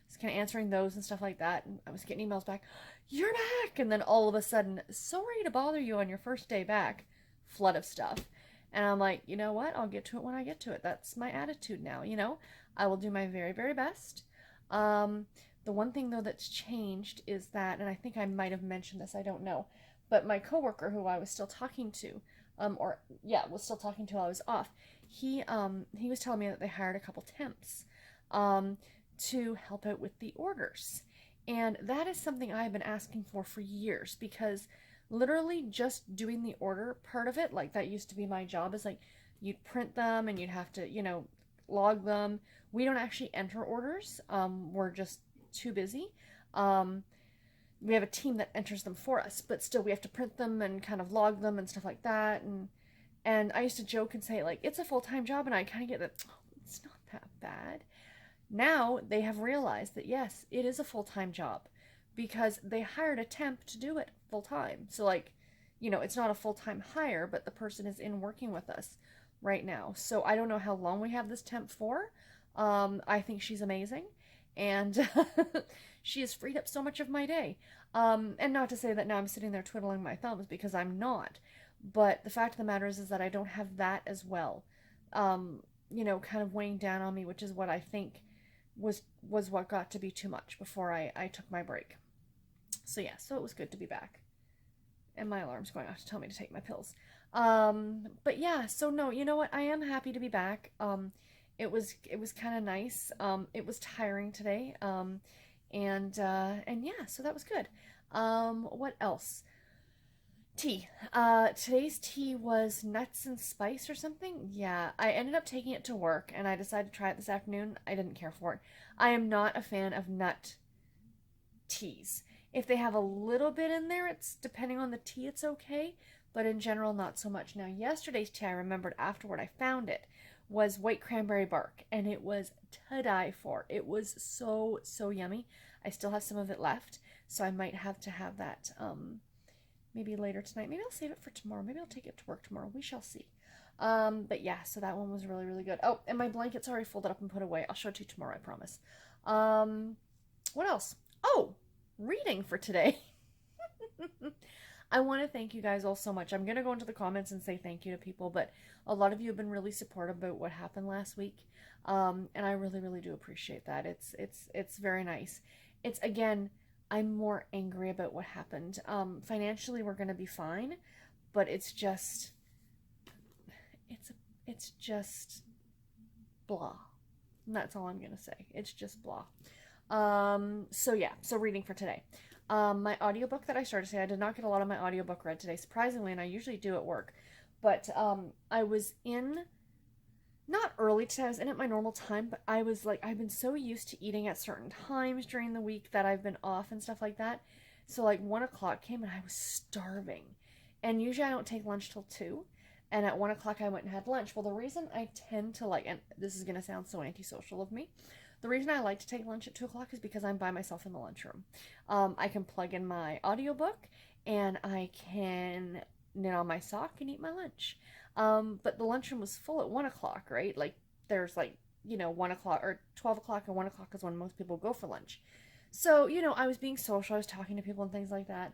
Just kind of answering those and stuff like that. And I was getting emails back, you're back! And then all of a sudden, sorry to bother you on your first day back. Flood of stuff. And I'm like, you know what? I'll get to it when I get to it. That's my attitude now, you know? I will do my very, very best. The one thing though that's changed is that, and I think I might have mentioned this, I don't know, but my coworker who I was still talking to, was still talking to while I was off, he was telling me that they hired a couple temps to help out with the orders. And that is something I've been asking for years, because literally just doing the order part of it, like that used to be my job, is like you'd print them and you'd have to, log them. We don't actually enter orders. We're just too busy. We have a team that enters them for us, but still we have to print them and kind of log them and stuff like that. And I used to joke and say, like, it's a full-time job, and I kind of get that, oh, it's not that bad. Now they have realized that, yes, it is a full-time job, because they hired a temp to do it full-time. So, like, it's not a full-time hire, but the person is in working with us right now. So I don't know how long we have this temp for. I think she's amazing, and she has freed up so much of my day. And not to say that now I'm sitting there twiddling my thumbs, because I'm not. But the fact of the matter is that I don't have that as well, kind of weighing down on me, which is what I think was what got to be too much before I took my break. So yeah, so it was good to be back. And my alarm's going off to tell me to take my pills. But yeah, so no, you know what? I am happy to be back. It was kind of nice. It was tiring today. And yeah, so that was good. What else? Tea. Today's tea was nuts and spice or something. Yeah, I ended up taking it to work, and I decided to try it this afternoon. I didn't care for it. I am not a fan of nut teas. If they have a little bit in there, it's depending on the tea, it's okay, but in general, not so much. Now, yesterday's tea, I remembered afterward, I found it, was white cranberry bark, and it was to die for. It was so, so yummy. I still have some of it left, so I might have to have that, maybe later tonight. Maybe I'll save it for tomorrow. Maybe I'll take it to work tomorrow. We shall see. But yeah, so that one was really, really good. Oh, and my blanket's already folded up and put away. I'll show it to you tomorrow, I promise. What else? Oh, reading for today. I want to thank you guys all so much. I'm going to go into the comments and say thank you to people, but a lot of you have been really supportive about what happened last week. And I really, really do appreciate that. It's very nice. It's, again, I'm more angry about what happened. Financially, we're going to be fine, but it's just blah. And that's all I'm going to say. It's just blah. So yeah, so reading for today. My audiobook that I started today, I did not get a lot of my audiobook read today, surprisingly, and I usually do at work. But I was in, not early today, I was in at my normal time, but I was like, I've been so used to eating at certain times during the week that I've been off and stuff like that. So like 1 o'clock came and I was starving. And usually I don't take lunch till 2. And at 1 o'clock I went and had lunch. Well, the reason I tend to like, and this is going to sound so antisocial of me, the reason I like to take lunch at 2 o'clock is because I'm by myself in the lunchroom. I can plug in my audiobook and I can knit on my sock and eat my lunch. But the lunchroom was full at 1 o'clock, right? Like there's like, 1 o'clock or 12 o'clock, and 1 o'clock is when most people go for lunch. So, I was being social, I was talking to people and things like that.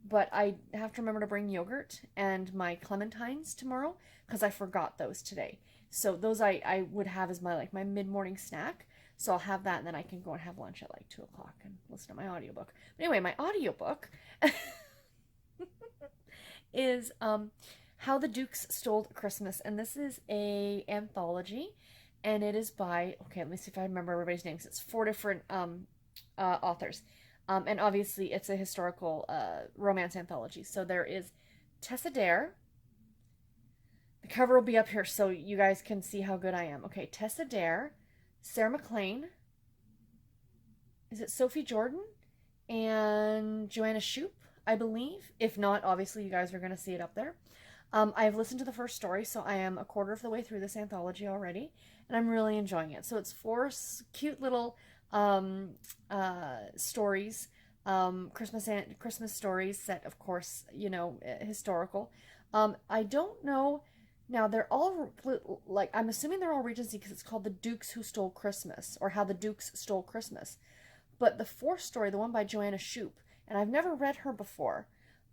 But I have to remember to bring yogurt and my clementines tomorrow, because I forgot those today. So those I would have as my mid-morning snack. So I'll have that, and then I can go and have lunch at like 2 o'clock and listen to my audiobook. But anyway, my audiobook is How the Dukes Stole Christmas. And this is a anthology, and it is by, okay, let me see if I remember everybody's names. It's 4 different authors. And obviously it's a historical romance anthology. So there is Tessa Dare. The cover will be up here so you guys can see how good I am. Okay, Tessa Dare, Sarah MacLean, is it Sophie Jordan, and Joanna Shoup, I believe. If not, obviously you guys are going to see it up there. I've listened to the first story, so I am a quarter of the way through this anthology already, and I'm really enjoying it. So it's 4 cute little stories, Christmas stories set, of course, historical. I don't know. Now, they're all, like, I'm assuming they're all Regency because it's called The Dukes Who Stole Christmas, or How the Dukes Stole Christmas. But the 4th story, the one by Joanna Shoup, and I've never read her before.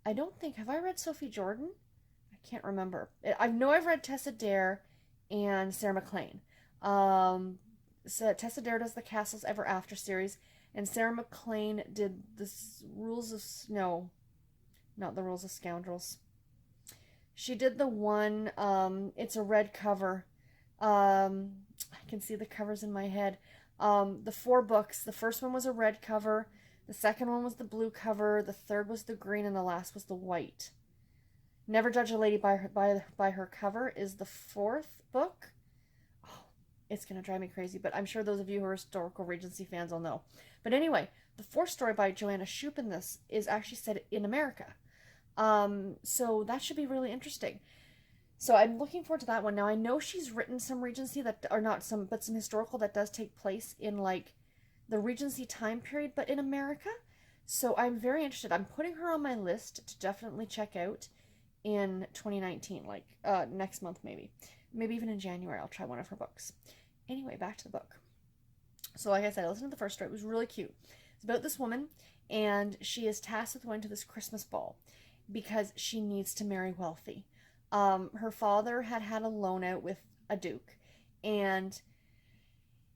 I don't think, have I read Sophie Jordan? I can't remember. I know I've read Tessa Dare and Sarah MacLean. So Tessa Dare does the Castles Ever After series, and Sarah MacLean did the Rules of, no, not the Rules of Scoundrels. She did the one, it's a red cover. I can see the covers in my head. The 4 books. The first one was a red cover. The second one was the blue cover. The third was the green, and the last was the white. Never Judge a Lady by her cover is the fourth book. Oh, it's going to drive me crazy, but I'm sure those of you who are historical Regency fans will know. But anyway, the fourth story by Joanna Shupe in this is actually set in America. So that should be really interesting. So I'm looking forward to that one. Now, I know she's written some Regency that are not some, but some historical that does take place in like the Regency time period, but in America. So I'm very interested. I'm putting her on my list to definitely check out in 2019, like next month maybe. Maybe even in January I'll try one of her books. Anyway, back to the book. So like I said, I listened to the first story. It was really cute. It's about this woman, and she is tasked with going to this Christmas ball because she needs to marry wealthy. Her father had a loan out with a duke, and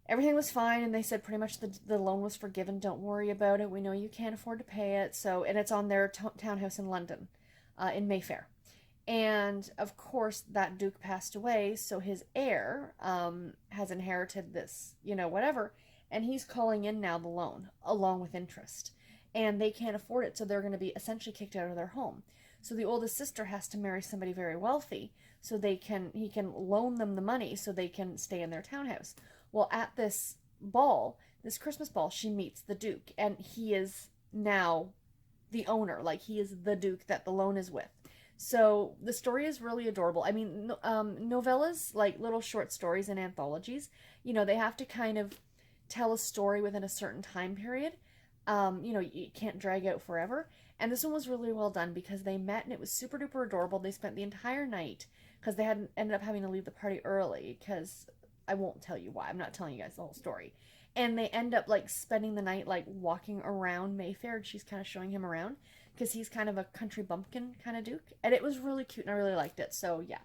everything was fine, and they said pretty much the loan was forgiven. Don't worry about it. We know you can't afford to pay it. So, and it's on their townhouse in London, in Mayfair. And of course, that duke passed away, so his heir has inherited this, whatever, and he's calling in now the loan along with interest. And they can't afford it, so they're going to be essentially kicked out of their home. So the oldest sister has to marry somebody very wealthy so he can loan them the money so they can stay in their townhouse. Well, at this ball, this Christmas ball, she meets the duke, and he is now the owner. Like, he is the duke that the loan is with. So the story is really adorable. I mean, novellas, like little short stories and anthologies, they have to kind of tell a story within a certain time period. You can't drag out forever. And this one was really well done because they met and it was super duper adorable. They spent the entire night because they ended up having to leave the party early because I won't tell you why. I'm not telling you guys the whole story. And they end up like spending the night like walking around Mayfair, and she's kind of showing him around because he's kind of a country bumpkin kind of duke. And it was really cute and I really liked it. So yeah.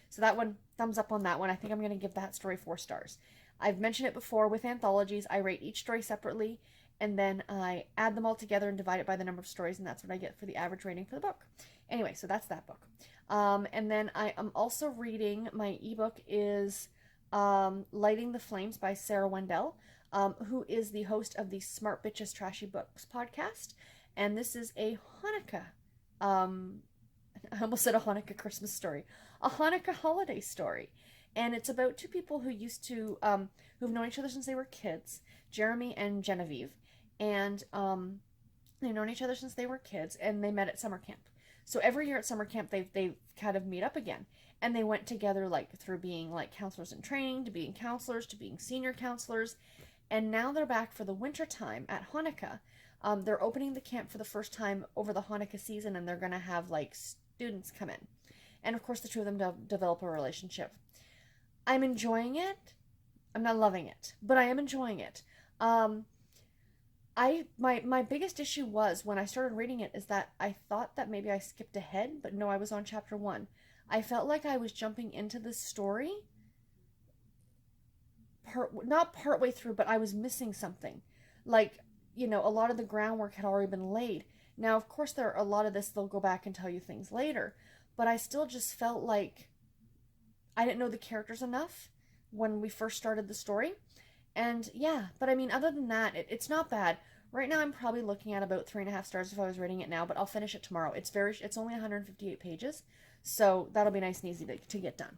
So that one, thumbs up on that one. I think I'm going to give that story 4 stars. I've mentioned it before with anthologies. I rate each story separately, and then I add them all together and divide it by the number of stories, and that's what I get for the average rating for the book. Anyway, so that's that book. And then I am also reading, my ebook is Lighting the Flames by Sarah Wendell, who is the host of the Smart Bitches Trashy Books podcast. And this is a Hanukkah, I almost said a Hanukkah Christmas story, a Hanukkah holiday story. And it's about 2 people who used to, who've known each other since they were kids, Jeremy and Genevieve. And they've known each other since they were kids, and they met at summer camp. So every year at summer camp, they kind of meet up again. And they went together like through being like counselors in training, to being counselors, to being senior counselors. And now they're back for the winter time at Hanukkah. They're opening the camp for the first time over the Hanukkah season, and they're going to have like students come in. And of course, the 2 of them develop a relationship. I'm enjoying it. I'm not loving it, but I am enjoying it. My biggest issue was when I started reading it is that I thought that maybe I skipped ahead, but no, I was on chapter 1. I felt like I was jumping into this story not partway through, but I was missing something. Like, a lot of the groundwork had already been laid. Now, of course, there are a lot of this, they'll go back and tell you things later, but I still just felt like I didn't know the characters enough when we first started the story. And yeah, but I mean, other than that, it's not bad. Right now, I'm probably looking at about 3.5 stars if I was rating it now, but I'll finish it tomorrow. It's only 158 pages, so that'll be nice and easy to get done.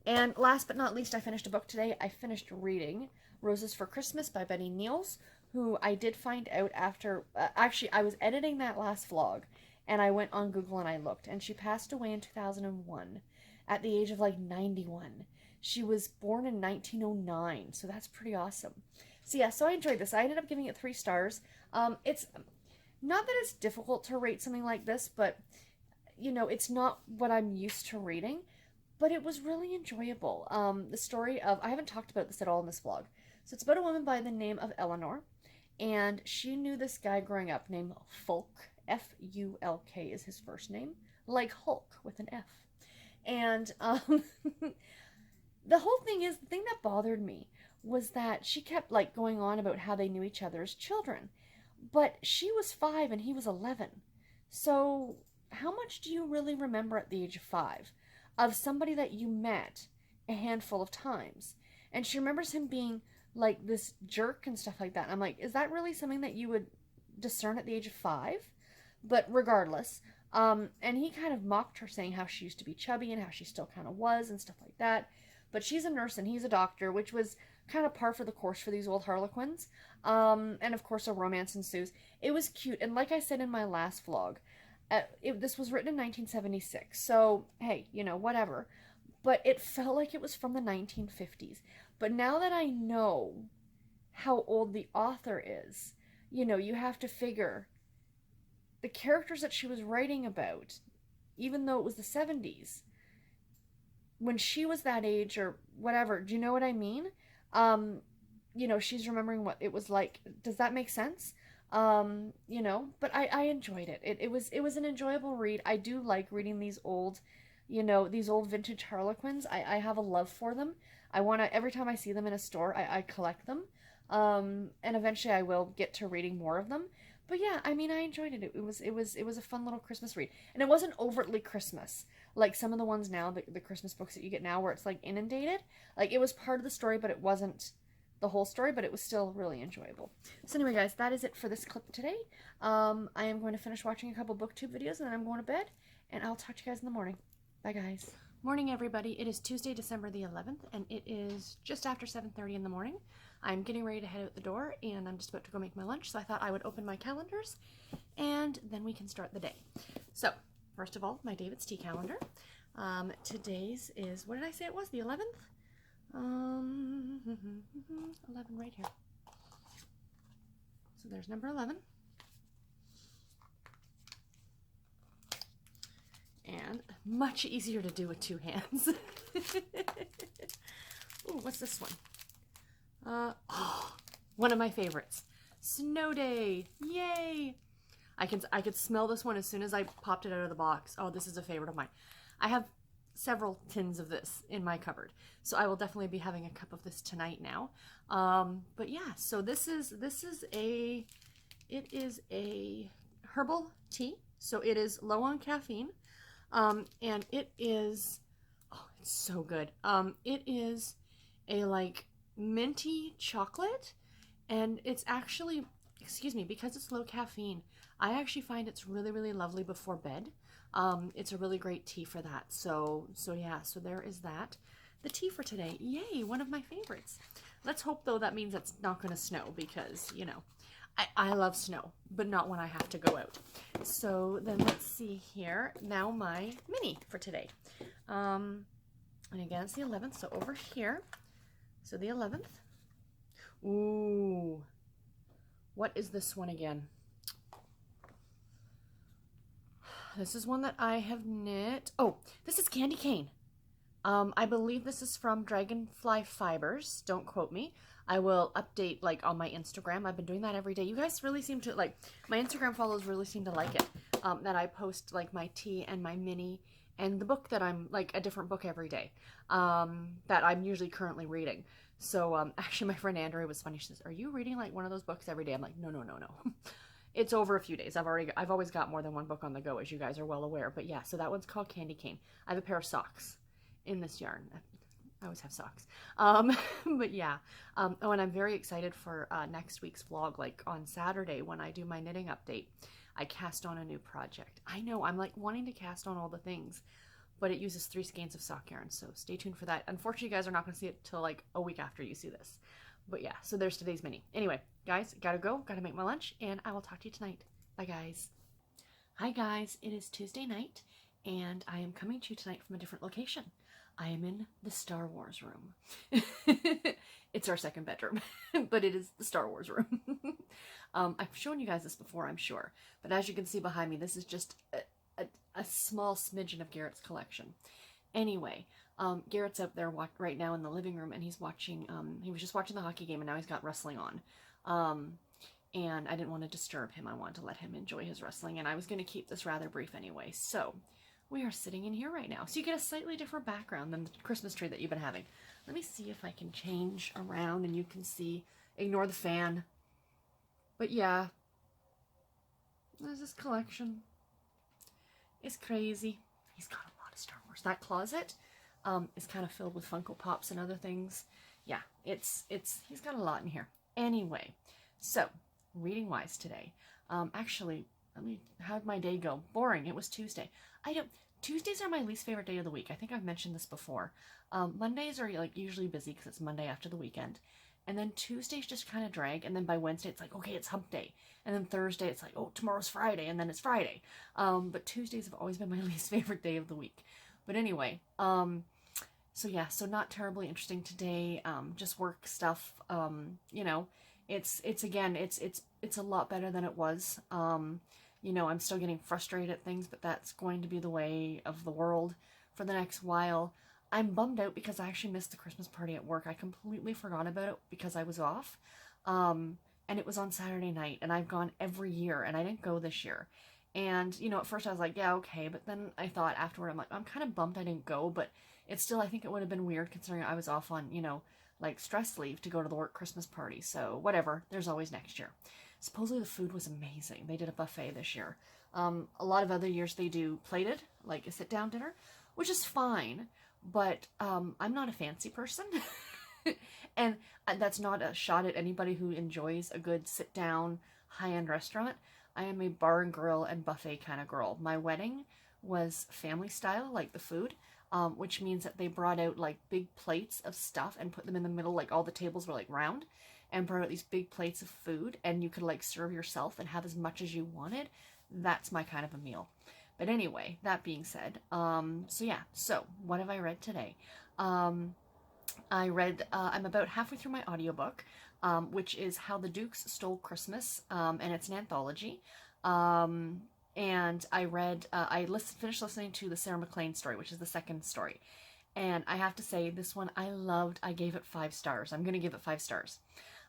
And last but not least, I finished a book today. I finished reading Roses for Christmas by Betty Niels, who I did find out after, actually, I was editing that last vlog, and I went on Google and I looked, and she passed away in 2001 at the age of like 91. She was born in 1909, so that's pretty awesome. So yeah, so I enjoyed this. I ended up giving it 3 stars. It's not that it's difficult to rate something like this, but it's not what I'm used to reading, but it was really enjoyable. The story of, I haven't talked about this at all in this vlog. So it's about a woman by the name of Eleanor, and she knew this guy growing up named Fulk. F-U-L-K is his first name, like Hulk with an F. And the whole thing is, the thing that bothered me was that she kept like going on about how they knew each other as children, but she was 5 and he was 11. So how much do you really remember at the age of 5 of somebody that you met a handful of times? And she remembers him being like this jerk and stuff like that. And I'm like, is that really something that you would discern at the age of 5, but regardless. And he kind of mocked her, saying how she used to be chubby and how she still kind of was and stuff like that. But she's a nurse and he's a doctor, which was kind of par for the course for these old Harlequins. And of course a romance ensues. It was cute, and like I said in my last vlog, this was written in 1976, so hey, you know, whatever. But it felt like it was from the 1950s. But now that I know how old the author is, you know, you have to figure the characters that she was writing about, even though it was the 70s, when she was that age or whatever, do you know what I mean? You know, she's remembering what it was like. Does that make sense? You know, but I enjoyed it. It was an enjoyable read. I do like reading these old, you know, these old vintage Harlequins. I have a love for them. I want to, every time I see them in a store, I collect them. And eventually I will get to reading more of them. But yeah, I mean, I enjoyed it. It was a fun little Christmas read. And it wasn't overtly Christmas, like some of the ones now, the Christmas books that you get now, where it's like inundated. Like, it was part of the story, but it wasn't the whole story, but it was still really enjoyable. So anyway, guys, that is it for this clip today. I am going to finish watching a couple booktube videos, and then I'm going to bed, and I'll talk to you guys in the morning. Bye, guys. Morning, everybody. It is Tuesday, December the 11th, and it is just after 7:30 in the morning. I'm getting ready to head out the door, and I'm just about to go make my lunch, so I thought I would open my calendars, and then we can start the day. So, first of all, my David's Tea calendar. Today's is, what did I say it was, the 11th? 11 right here. So there's number 11. And much easier to do with 2 hands. Ooh, what's this one? One of my favorites. Snow Day. Yay! I could smell this one as soon as I popped it out of the box. Oh, this is a favorite of mine. I have several tins of this in my cupboard, so I will definitely be having a cup of this tonight now. But yeah, so it is a herbal tea, so it is low on caffeine, and it is, oh, it's so good. It is a like minty chocolate, and it's actually, excuse me, because it's low caffeine, I actually find it's really, really lovely before bed. It's a really great tea for that. So yeah, so there is that. The tea for today, yay, one of my favorites. Let's hope, though, that means it's not going to snow, because, you know, I love snow, but not when I have to go out. So then let's see here. Now my mini for today. And again, it's the 11th, so over here. So the 11th. Ooh. What is this one again? This is one that I have knit. Oh, this is Candy Cane. I believe this is from Dragonfly Fibers. Don't quote me. I will update, like, on my Instagram. I've been doing that every day. You guys really seem to, like, my Instagram followers really seem to like it. That I post, like, my tea and my mini and the book that I'm, like, a different book every day. That I'm usually currently reading. So, actually, my friend Andrea was funny. She says, "Are you reading, like, one of those books every day?" I'm like, no. It's over a few days. I've always got more than one book on the go, as you guys are well aware. But yeah, so that one's called Candy Cane. I have a pair of socks in this yarn. I always have socks. But yeah. Oh, and I'm very excited for next week's vlog, like on Saturday when I do my knitting update. I cast on a new project. I know, I'm like wanting to cast on all the things, but it uses 3 skeins of sock yarn, so stay tuned for that. Unfortunately, you guys are not going to see it till like a week after you see this. But yeah, so there's today's mini. Anyway, guys, gotta go, gotta make my lunch, and I will talk to you tonight. Bye, guys. Hi, guys. It is Tuesday night, and I am coming to you tonight from a different location. I am in the Star Wars room. It's our second bedroom, but it is the Star Wars room. I've shown you guys this before, I'm sure, but as you can see behind me, this is just a small smidgen of Garrett's collection. Anyway, Garrett's up there right now in the living room, and he's watching, he was just watching the hockey game, and now he's got wrestling on. And I didn't want to disturb him. I wanted to let him enjoy his wrestling, and I was going to keep this rather brief anyway. So, we are sitting in here right now. So you get a slightly different background than the Christmas tree that you've been having. Let me see if I can change around and you can see. Ignore the fan. But yeah, there's this collection. It's crazy. He's got a lot of Star Wars. That closet is kind of filled with Funko Pops and other things. Yeah, he's got a lot in here. Anyway, so reading wise today, Actually, how'd my day go? Boring. It was Tuesday. Tuesdays are my least favorite day of the week. I think I've mentioned this before. Mondays are like usually busy because it's Monday after the weekend. And then Tuesdays just kind of drag. And then by Wednesday, it's like, okay, it's hump day. And then Thursday, it's like, oh, tomorrow's Friday. And then it's Friday. But Tuesdays have always been my least favorite day of the week. But anyway, so yeah, so not terribly interesting today. Just work stuff. It's a lot better than it was. I'm still getting frustrated at things, but that's going to be the way of the world for the next while. I'm bummed out because I actually missed the Christmas party at work. I completely forgot about it because I was off. And it was on Saturday night, and I've gone every year, and I didn't go this year. And, at first I was like, yeah, okay, but then I thought afterward, I'm like, I'm kind of bummed I didn't go, but it's still, I think it would have been weird considering I was off on, like stress leave to go to the work Christmas party. So whatever, there's always next year. Supposedly the food was amazing. They did a buffet this year. A lot of other years they do plated, like a sit-down dinner, which is fine, but I'm not a fancy person. And that's not a shot at anybody who enjoys a good sit-down, high-end restaurant. I am a bar and grill and buffet kind of girl. My wedding was family style, like the food, which means that they brought out like big plates of stuff and put them in the middle, like all the tables were like round, and brought out these big plates of food, and you could like serve yourself and have as much as you wanted. That's my kind of a meal. But anyway, that being said, so what have I read today? I'm about halfway through my audiobook, which is How the Dukes Stole Christmas, and it's an anthology. And I finished listening to the Sarah McLean story, which is the second story. And I have to say, this one I loved. I gave it 5 stars. I'm going to give it 5 stars.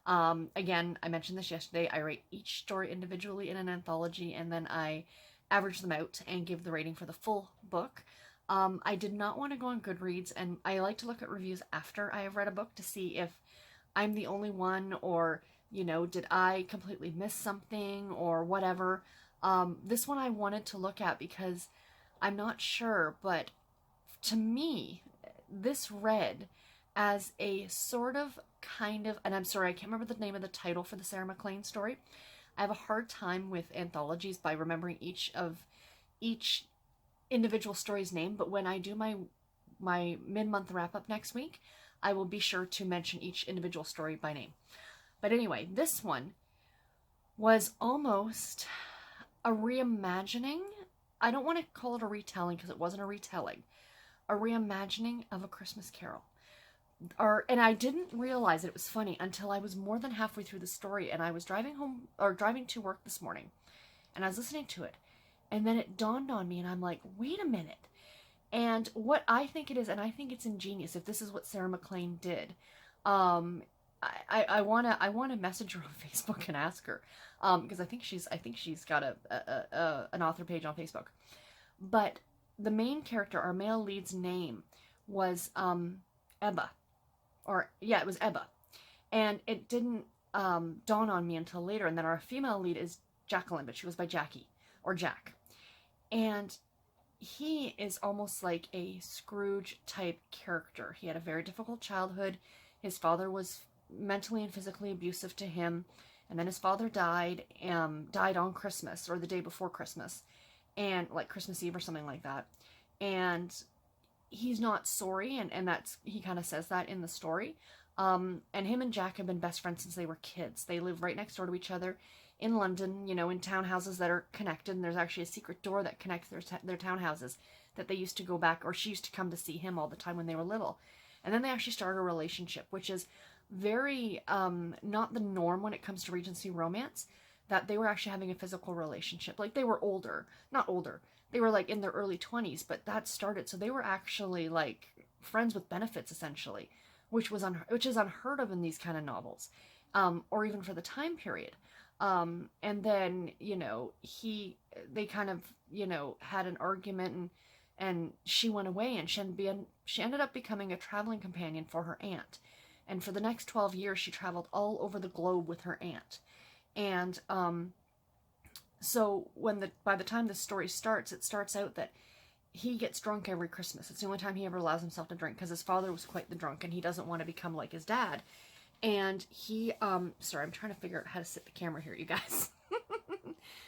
Again, I mentioned this yesterday. I rate each story individually in an anthology, and then I average them out and give the rating for the full book. I did not want to go on Goodreads, and I like to look at reviews after I have read a book to see if I'm the only one, or, did I completely miss something or whatever. This one I wanted to look at because I'm not sure, but to me, this read as a sort of kind of, and I'm sorry, I can't remember the name of the title for the Sarah McLean story. I have a hard time with anthologies by remembering each individual story's name, but when I do my mid-month wrap-up next week, I will be sure to mention each individual story by name. But anyway, this one was almost a reimagining. I don't want to call it a retelling because it wasn't a retelling. A reimagining of A Christmas Carol. And I didn't realize it was funny until I was more than halfway through the story, and I was driving to work this morning, and I was listening to it, and then it dawned on me, and I'm like, wait a minute. And what I think it is, and I think it's ingenious if this is what Sarah McLean did. I wanna message her on Facebook and ask her, because I think she's got an author page on Facebook. But the main character, our male lead's name was Ebba, it was Ebba, and it didn't dawn on me until later. And then our female lead is Jacqueline, but she was by Jackie or Jack, and he is almost like a Scrooge type character. He had a very difficult childhood. His father was mentally and physically abusive to him, and then his father died on Christmas or the day before Christmas, and like Christmas Eve or something like that. And he's not sorry, and that's, he kind of says that in the story. And him and Jack have been best friends since they were kids. They live right next door to each other in London, in townhouses that are connected, and there's actually a secret door that connects their townhouses that they used to go back, or she used to come to see him all the time when they were little. And then they actually started a relationship, which is very not the norm when it comes to Regency romance, that they were actually having a physical relationship. Like, they were not older, they were like in their early 20s, but that started, so they were actually like friends with benefits essentially, which is unheard of in these kind of novels, or even for the time period. And then, they kind of, had an argument, and she went away, and she ended up becoming a traveling companion for her aunt. And for the next 12 years, she traveled all over the globe with her aunt. And, so by the time this story starts, it starts out that he gets drunk every Christmas. It's the only time he ever allows himself to drink, because his father was quite the drunk, and he doesn't want to become like his dad. And he, sorry, I'm trying to figure out how to sit the camera here, you guys.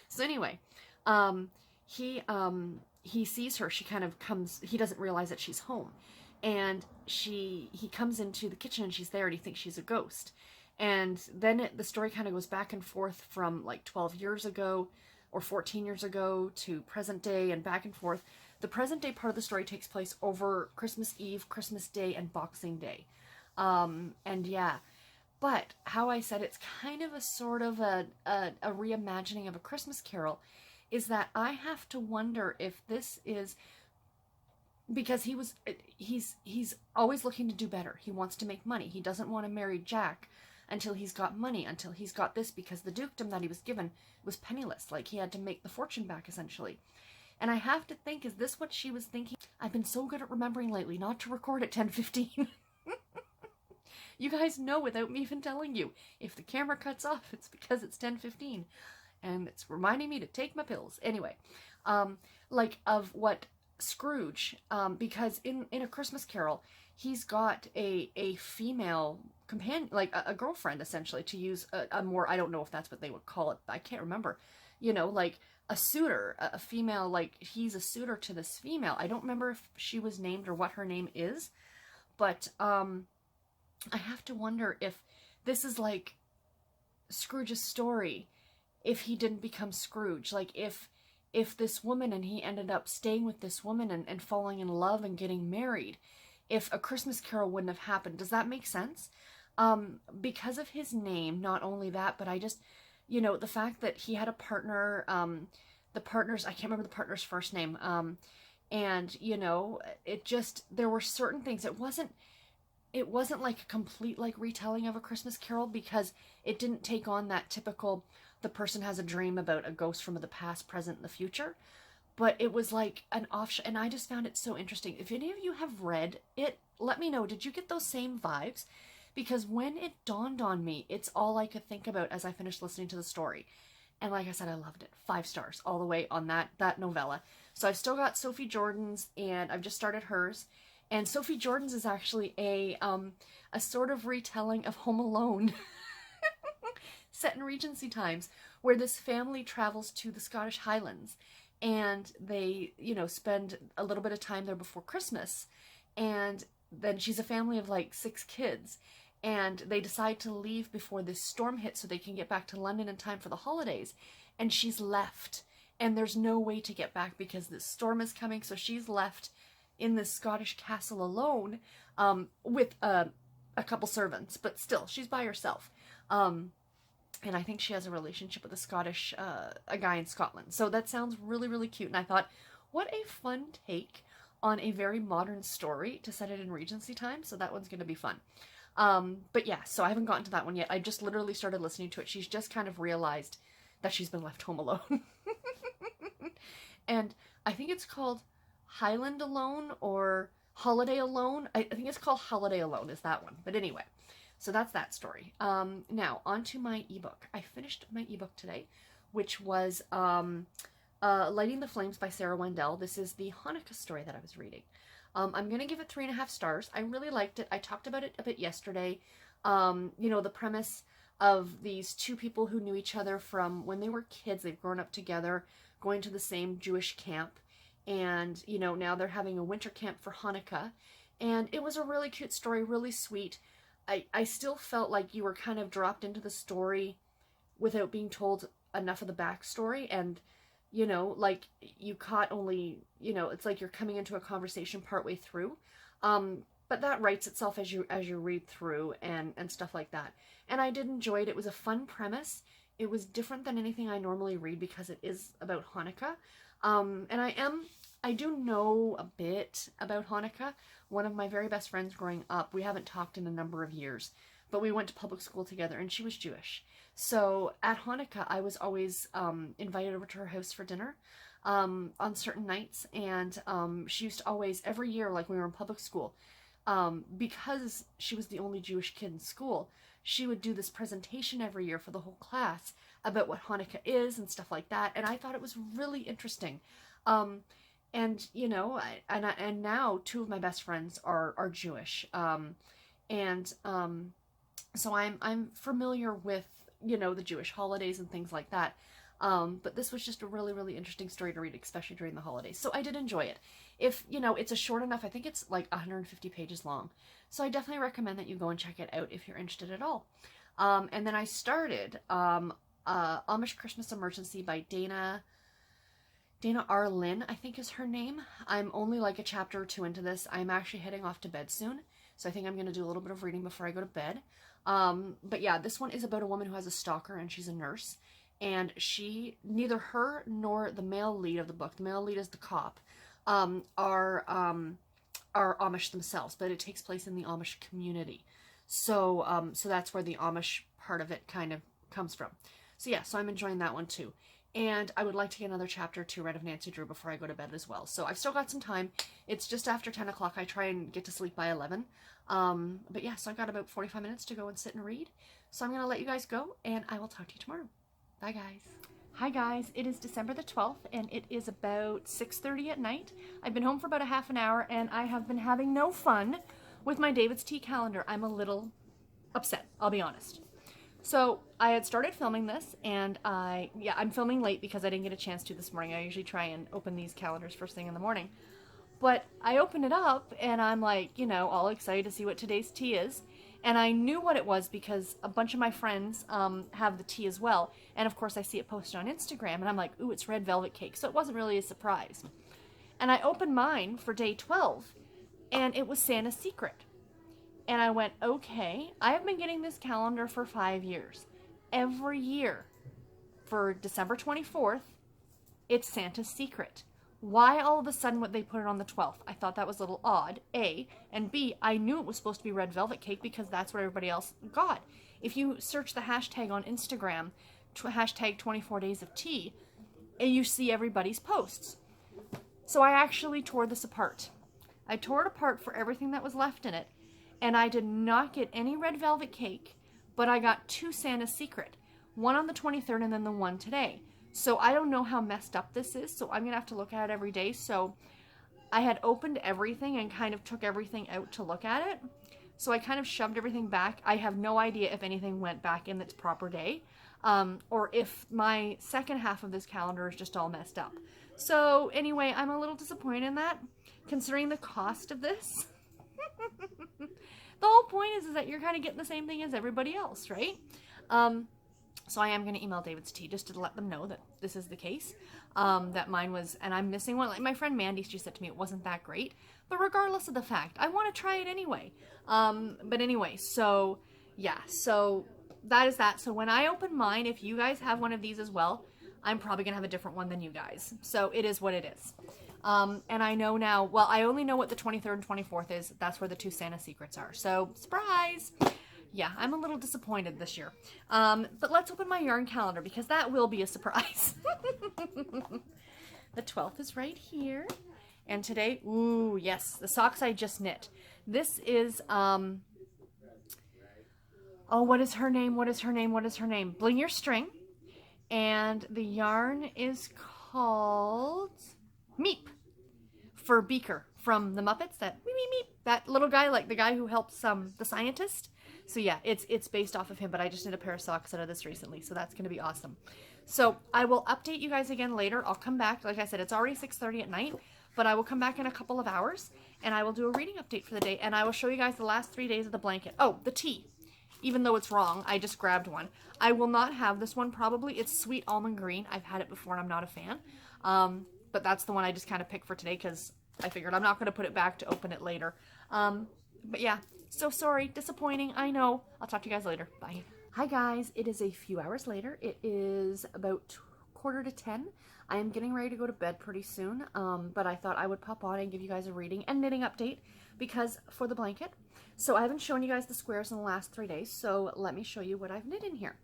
So anyway, he he sees her. She kind of comes. He doesn't realize that she's home, and he comes into the kitchen and she's there, and he thinks she's a ghost. And then the story kind of goes back and forth from like 12 years ago or 14 years ago to present day and back and forth. The present day part of the story takes place over Christmas Eve, Christmas Day, and Boxing Day. And yeah, but how I said it's kind of a sort of a reimagining of A Christmas Carol is that I have to wonder if this is because he's always looking to do better. He wants to make money. He doesn't want to marry Jack until he's got money, until he's got this, because the dukedom that he was given was penniless. Like, he had to make the fortune back, essentially. And I have to think, is this what she was thinking? I've been so good at remembering lately not to record at 10:15. You guys know without me even telling you. If the camera cuts off, it's because it's 10:15. And it's reminding me to take my pills. Anyway, like of what Scrooge, because in A Christmas Carol, he's got a female companion, like a girlfriend, essentially, to use a more, I don't know if that's what they would call it, I can't remember, you know, like a suitor, a female, like he's a suitor to this female. I don't remember if she was named or what her name is, but I have to wonder if this is like Scrooge's story, if he didn't become Scrooge, like if this woman and he ended up staying with this woman and falling in love and getting married, if A Christmas Carol wouldn't have happened. Does that make sense? Because of his name, not only that, but I just, you know, the fact that he had a partner, the partner's, I can't remember the partner's first name, and, you know, it just, there were certain things, it wasn't like a complete, like, retelling of A Christmas Carol, because it didn't take on that typical, the person has a dream about a ghost from the past, present, and the future. But it was like an offshoot, and I just found it so interesting. If any of you have read it, let me know. Did you get those same vibes? Because when it dawned on me, it's all I could think about as I finished listening to the story. And like I said, I loved it. 5 stars all the way on that novella. So I've still got Sophie Jordan's, and I've just started hers. And Sophie Jordan's is actually a sort of retelling of Home Alone. Set in Regency times, where this family travels to the Scottish Highlands, and they, you know, spend a little bit of time there before Christmas, and then she's a family of like 6 kids, and they decide to leave before this storm hits so they can get back to London in time for the holidays, and she's left, and there's no way to get back because this storm is coming, so she's left in this Scottish castle alone, with a couple servants, but still, she's by herself. And I think she has a relationship with a guy in Scotland. So that sounds really, really cute. And I thought, what a fun take on a very modern story to set it in Regency time. So that one's going to be fun. But yeah, so I haven't gotten to that one yet. I just literally started listening to it. She's just kind of realized that she's been left home alone. And I think it's called Highland Alone or Holiday Alone. I think it's called Holiday Alone is that one. But anyway. So that's that story. Now, on to my ebook. I finished my ebook today, which was Lighting the Flames by Sarah Wendell. This is the Hanukkah story that I was reading. I'm going to give it 3.5 stars. I really liked it. I talked about it a bit yesterday. You know, the premise of these 2 people who knew each other from when they were kids. They've grown up together, going to the same Jewish camp. And, you know, now they're having a winter camp for Hanukkah. And it was a really cute story, really sweet. I still felt like you were kind of dropped into the story without being told enough of the backstory, and, you know, like, you caught only, you know, it's like you're coming into a conversation partway through, but that writes itself as you read through and stuff like that. And I did enjoy it. It was a fun premise. It was different than anything I normally read because it is about Hanukkah, and I do know a bit about Hanukkah. One of my very best friends growing up, we haven't talked in a number of years, but we went to public school together, and she was Jewish. So at Hanukkah, I was always invited over to her house for dinner on certain nights, and she used to always, every year, like when we were in public school, because she was the only Jewish kid in school, she would do this presentation every year for the whole class about what Hanukkah is and stuff like that, and I thought it was really interesting. And, you know, and now 2 of my best friends are Jewish. So I'm familiar with, you know, the Jewish holidays and things like that. But this was just a really, really interesting story to read, especially during the holidays. So I did enjoy it. If, you know, it's a short enough, I think it's like 150 pages long. So I definitely recommend that you go and check it out if you're interested at all. And then I started Amish Christmas Emergency by Dana R. Lynn, I think is her name. I'm only like a chapter or two into this. I'm actually heading off to bed soon. So I think I'm going to do a little bit of reading before I go to bed. But yeah, this one is about a woman who has a stalker and she's a nurse. And neither her nor the male lead of the book, the male lead is the cop, are Amish themselves, but it takes place in the Amish community. So, so that's where the Amish part of it kind of comes from. So yeah, so I'm enjoying that one too. And I would like to get another chapter 2 read of Nancy Drew before I go to bed as well. So I've still got some time. It's just after 10 o'clock. I try and get to sleep by 11. But yeah, so I've got about 45 minutes to go and sit and read. So I'm going to let you guys go, and I will talk to you tomorrow. Bye, guys. Hi, guys. It is December the 12th, and it is about 6:30 at night. I've been home for about a half an hour, and I have been having no fun with my David's Tea calendar. I'm a little upset, I'll be honest. So I had started filming this, and I'm filming late because I didn't get a chance to this morning. I usually try and open these calendars first thing in the morning. But I opened it up, and I'm like, you know, all excited to see what today's tea is. And I knew what it was because a bunch of my friends have the tea as well. And of course I see it posted on Instagram, and I'm like, ooh, it's red velvet cake. So it wasn't really a surprise. And I opened mine for day 12, and it was Santa's Secret. And I went, okay, I have been getting this calendar for 5 years. Every year for December 24th, it's Santa's Secret. Why all of a sudden would they put it on the 12th? I thought that was a little odd, A. And B, I knew it was supposed to be red velvet cake because that's what everybody else got. If you search the hashtag on Instagram, hashtag 24 days of tea, and you see everybody's posts. So I actually tore this apart. I tore it apart for everything that was left in it. And I did not get any red velvet cake, but I got 2 Santa's Secret. One on the 23rd and then the one today. So I don't know how messed up this is, so I'm going to have to look at it every day. So I had opened everything and kind of took everything out to look at it. So I kind of shoved everything back. I have no idea if anything went back in its proper day, or if my second half of this calendar is just all messed up. So anyway, I'm a little disappointed in that, considering the cost of this. The whole point is that you're kind of getting the same thing as everybody else, right? So I am going to email David's Tea just to let them know that this is the case. That mine was, and I'm missing one. Like my friend Mandy, she said to me it wasn't that great. But regardless of the fact, I want to try it anyway. But anyway, so yeah, so that is that. So when I open mine, if you guys have one of these as well, I'm probably going to have a different one than you guys. So it is what it is. And I know now, well, I only know what the 23rd and 24th is. That's where the 2 Santa Secrets are. So, surprise! Yeah, I'm a little disappointed this year. But let's open my yarn calendar because that will be a surprise. The 12th is right here. And today, ooh, yes, the socks I just knit. This is, oh, what is her name? What is her name? What is her name? Bling Your String. And the yarn is called Meep for Beaker from the Muppets. That meep, meep, meep, that little guy, like the guy who helps the scientist. So yeah, it's based off of him, but I just did a pair of socks out of this recently, so that's going to be awesome. So I will update you guys again later. I'll come back. Like I said, it's already 6:30 at night, but I will come back in a couple of hours, and I will do a reading update for the day, and I will show you guys the last 3 days of the blanket. Oh, the tea. Even though it's wrong, I just grabbed one. I will not have this one probably. It's Sweet Almond Green. I've had it before, and I'm not a fan. But that's the one I just kind of picked for today because I figured I'm not going to put it back to open it later. But yeah, so sorry, disappointing, I know. I'll talk to you guys later. Bye. Hi guys, it is a few hours later. It is about 9:45. I am getting ready to go to bed pretty soon, but I thought I would pop on and give you guys a reading and knitting update because for the blanket. So I haven't shown you guys the squares in the last 3 days, so let me show you what I've knit in here.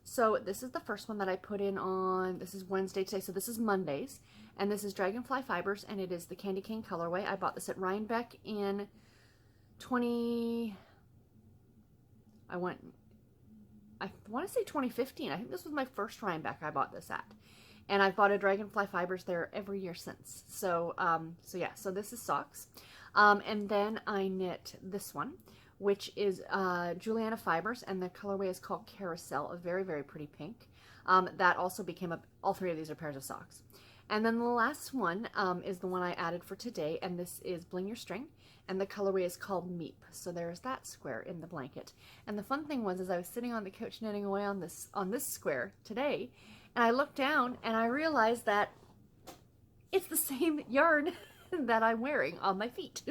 So this is the first one that I put in on, this is Wednesday today, so this is Mondays, and this is Dragonfly Fibers, and it is the Candy Cane colorway. I bought this at Rhinebeck in I want to say 2015. I think this was my first Rhinebeck I bought this at. And I've bought a Dragonfly Fibers there every year since. So, so yeah, so this is socks. And then I knit this one, which is Juliana Fibers, and the colorway is called Carousel, a very, very pretty pink. That also became all three of these are pairs of socks. And then the last one is the one I added for today, and this is Bling Your String, and the colorway is called Meep. So there's that square in the blanket. And the fun thing was, as I was sitting on the couch knitting away on this square today, and I looked down and I realized that it's the same yarn that I'm wearing on my feet.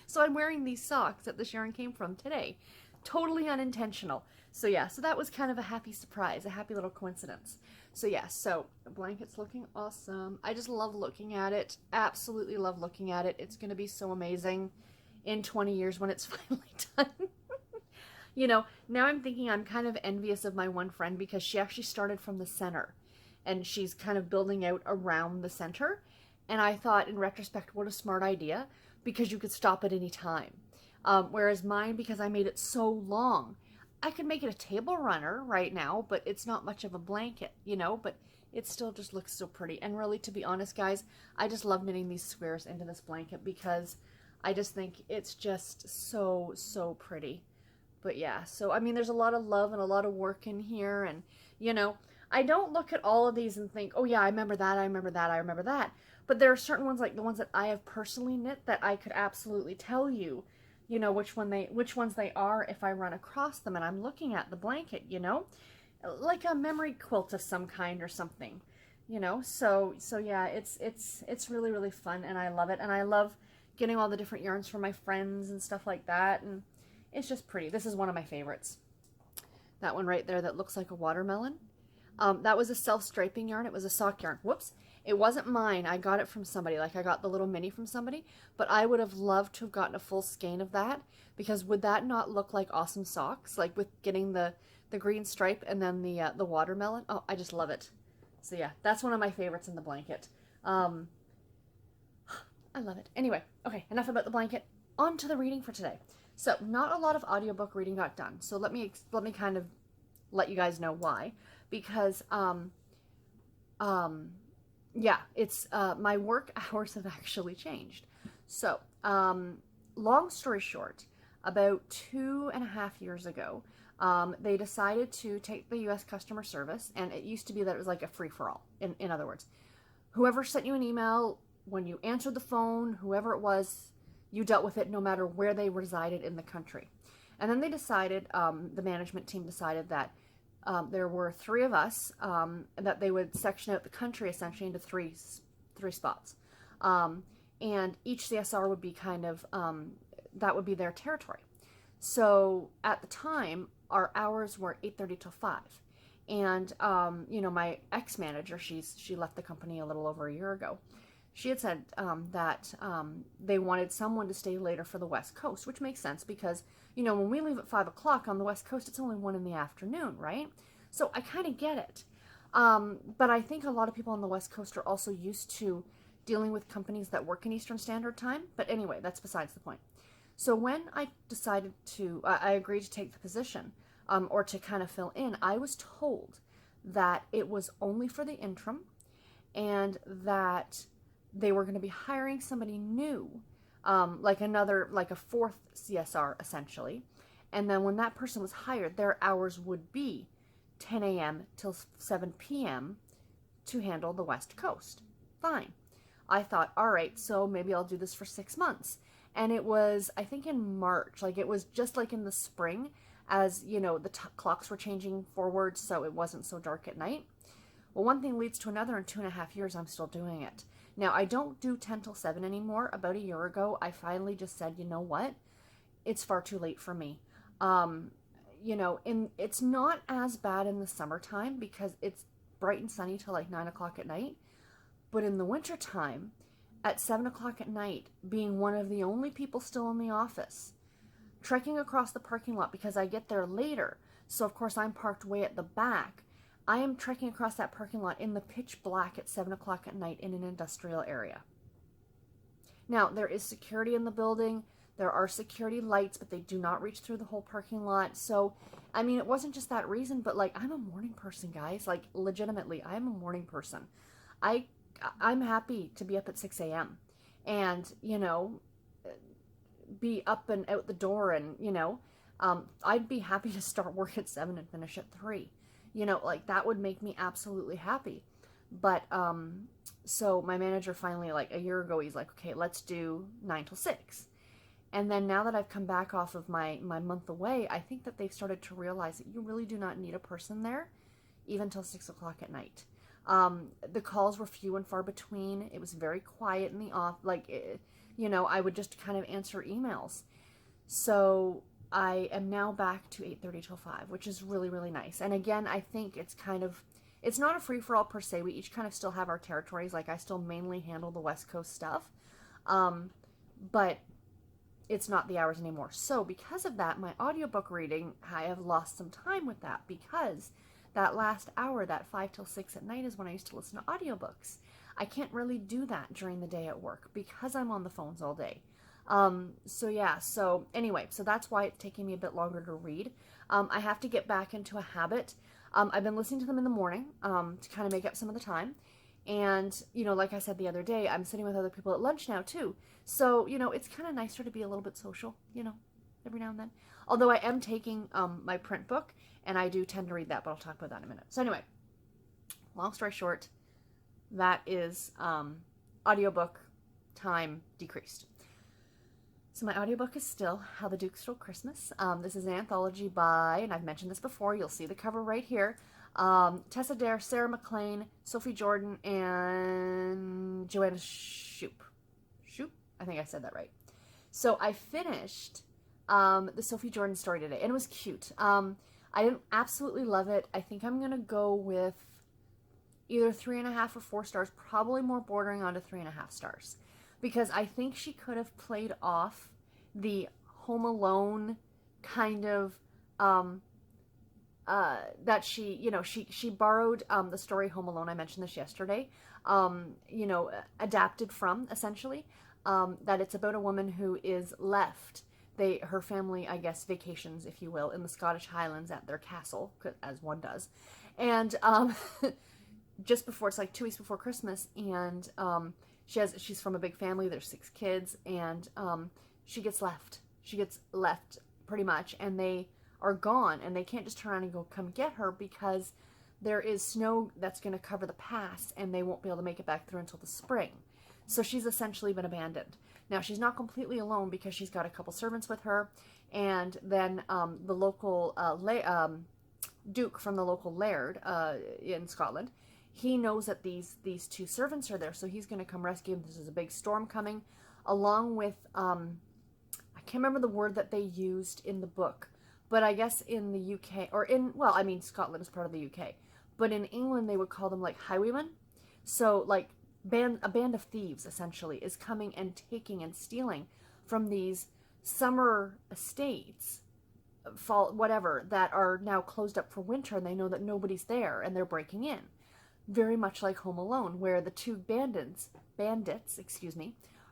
So I'm wearing these socks that this yarn came from today. Totally unintentional. So yeah, so that was kind of a happy surprise, a happy little coincidence. So yeah, so the blanket's looking awesome. I just love looking at it. Absolutely love looking at it. It's going to be so amazing in 20 years when it's finally done. You know, now I'm thinking I'm kind of envious of my one friend because she actually started from the center and she's kind of building out around the center. And I thought in retrospect, what a smart idea, because you could stop at any time. Whereas mine, because I made it so long, I could make it a table runner right now, but it's not much of a blanket, you know, but it still just looks so pretty. And really, to be honest, guys, I just love knitting these squares into this blanket because I just think it's just so, so pretty. But yeah, so I mean, there's a lot of love and a lot of work in here. And, you know, I don't look at all of these and think, oh yeah, I remember that, I remember that, I remember that. But there are certain ones, like the ones that I have personally knit, that I could absolutely tell you, you know, which ones they are if I run across them and I'm looking at the blanket, you know, like a memory quilt of some kind or something, you know. So yeah, it's really, really fun, and I love it. And I love getting all the different yarns from my friends and stuff like that, and it's just pretty. This is one of my favorites. That one right there that looks like a watermelon. That was a self-striping yarn. It was a sock yarn. Whoops. It wasn't mine. I got it from somebody. Like, I got the little mini from somebody. But I would have loved to have gotten a full skein of that, because would that not look like awesome socks? Like, with getting the green stripe and then the watermelon. Oh, I just love it. So yeah, that's one of my favorites in the blanket. I love it. Anyway, okay, enough about the blanket. On to the reading for today. So, not a lot of audiobook reading got done. So let me kind of let you guys know why. Because yeah, it's my work hours have actually changed. So, long story short, about 2.5 years ago, they decided to take the U.S. customer service, and it used to be that it was like a free-for-all. In other words, whoever sent you an email, when you answered the phone, whoever it was, you dealt with it no matter where they resided in the country. And then they decided, the management team decided that there were 3 of us, that they would section out the country essentially into three spots. And each CSR would be kind of, that would be their territory. So at the time, our hours were 8:30 till 5. And, you know, my ex-manager, she left the company a little over a year ago. She had said that they wanted someone to stay later for the West Coast, which makes sense because, you know, when we leave at 5 o'clock on the West Coast, it's only 1 in the afternoon, right? So I kind of get it. But I think a lot of people on the West Coast are also used to dealing with companies that work in Eastern Standard Time. But anyway, that's besides the point. So when I decided to, I agreed to take the position, or to kind of fill in, I was told that it was only for the interim and that they were going to be hiring somebody new, like a 4th CSR essentially. And then when that person was hired, their hours would be 10 a.m. till 7 p.m. to handle the West Coast. Fine. I thought, all right, so maybe I'll do this for 6 months. And it was, I think in March, like it was just like in the spring, as, you know, the clocks were changing forward, so it wasn't so dark at night. Well, one thing leads to another. In 2.5 years, I'm still doing it. Now, I don't do 10 till 7 anymore. About a year ago, I finally just said, you know what? It's far too late for me. You know, it's not as bad in the summertime because it's bright and sunny till like 9 o'clock at night. But in the wintertime, at 7 o'clock at night, being one of the only people still in the office, trekking across the parking lot because I get there later, so of course I'm parked way at the back, I am trekking across that parking lot in the pitch black at 7 o'clock at night in an industrial area. Now, there is security in the building, there are security lights, but they do not reach through the whole parking lot. So, I mean, it wasn't just that reason, but like, I'm a morning person, guys. Like, legitimately, I'm a morning person. I'm happy to be up at 6 a.m. and, you know, be up and out the door and, you know, I'd be happy to start work at 7 and finish at 3. You know, like that would make me absolutely happy. But so my manager finally, like a year ago, he's like, okay, let's do 9 till 6. And then now that I've come back off of my month away, I think that they've started to realize that you really do not need a person there even till 6 o'clock at night. The calls were few and far between. It was very quiet in the off, like, you know, I would just kind of answer emails. So I am now back to 8:30 till 5, which is really, really nice. And again, I think it's kind of, it's not a free-for-all per se. We each kind of still have our territories. Like, I still mainly handle the West Coast stuff. But it's not the hours anymore. So because of that, my audiobook reading, I have lost some time with that, because that last hour, that 5 till 6 at night, is when I used to listen to audiobooks. I can't really do that during the day at work because I'm on the phones all day. So yeah, so anyway, so that's why it's taking me a bit longer to read. I have to get back into a habit. I've been listening to them in the morning, to kind of make up some of the time. And, you know, like I said the other day, I'm sitting with other people at lunch now too. So, you know, it's kind of nicer to be a little bit social, you know, every now and then. Although I am taking my print book, and I do tend to read that, but I'll talk about that in a minute. So anyway, long story short, that is audiobook time decreased. So my audiobook is still How the Duke Stole Christmas. This is an anthology by, and I've mentioned this before, you'll see the cover right here, Tessa Dare, Sarah MacLean, Sophie Jordan, and Joanna Shupe. Shupe? I think I said that right. So I finished the Sophie Jordan story today, and it was cute. I didn't absolutely love it. I think I'm going to go with either 3.5 or 4 stars, probably more bordering on to 3.5 stars. Because I think she could have played off the Home Alone kind of, that she, you know, she borrowed the story Home Alone, I mentioned this yesterday, you know, adapted from, essentially, that it's about a woman who is left. Her family, I guess, vacations, if you will, in the Scottish Highlands at their castle, as one does. And just before, it's like 2 weeks before Christmas, and she's from a big family, there's 6 kids, and she gets left. She gets left, pretty much, and they are gone, and they can't just turn around and go come get her, because there is snow that's going to cover the pass, and they won't be able to make it back through until the spring. So she's essentially been abandoned. Now, she's not completely alone, because she's got a couple servants with her, and then the local Duke from the local laird in Scotland, he knows that these 2 servants are there, so he's going to come rescue them. There's a big storm coming, along with, I can't remember the word that they used in the book, but I guess in the UK, or in, well, I mean, Scotland is part of the UK, but in England they would call them like highwaymen. So like a band of thieves, essentially, is coming and taking and stealing from these summer estates, fall, whatever, that are now closed up for winter, and they know that nobody's there, and they're breaking in. Very much like Home Alone, where the 2 bandits,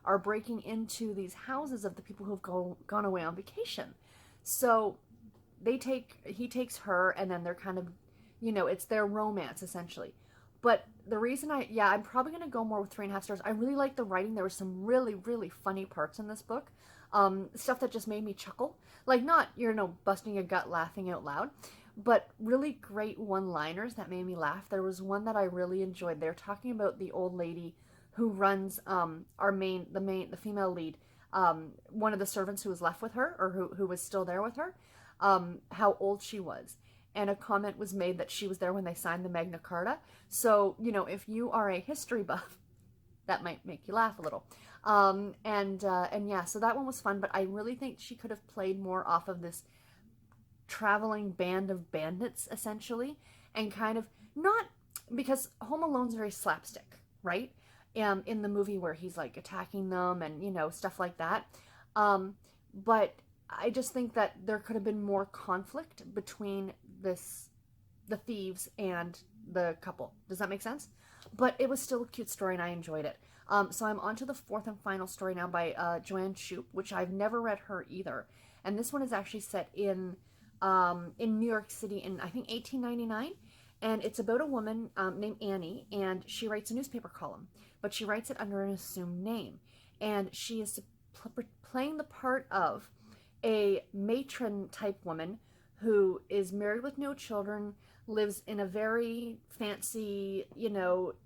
are breaking into these houses of the people who've gone away on vacation. So he takes her, and then they're kind of, you know, it's their romance, essentially. But the reason I'm probably going to go more with 3.5 stars. I really like the writing. There were some really, really funny parts in this book. Stuff that just made me chuckle. Like, not, you know, busting your gut laughing out loud, but really great one-liners that made me laugh. There was one that I really enjoyed. They're talking about the old lady who runs the female lead, one of the servants who was left with her, or who was still there with her, how old she was. And a comment was made that she was there when they signed the Magna Carta. So, you know, if you are a history buff, that might make you laugh a little. And yeah, so that one was fun, but I really think she could have played more off of this traveling band of bandits, essentially, and kind of, not, because Home Alone's very slapstick, right? In the movie, where he's like attacking them and, you know, stuff like that. But I just think that there could have been more conflict between the thieves and the couple. Does that make sense? But it was still a cute story, and I enjoyed it. So I'm on to the 4th and final story now by Joanne Shupe, which I've never read her either. And this one is actually set in New York City in, I think, 1899. And it's about a woman named Annie, and she writes a newspaper column, but she writes it under an assumed name. And she is playing the part of a matron type woman who is married with no children, lives in a very fancy,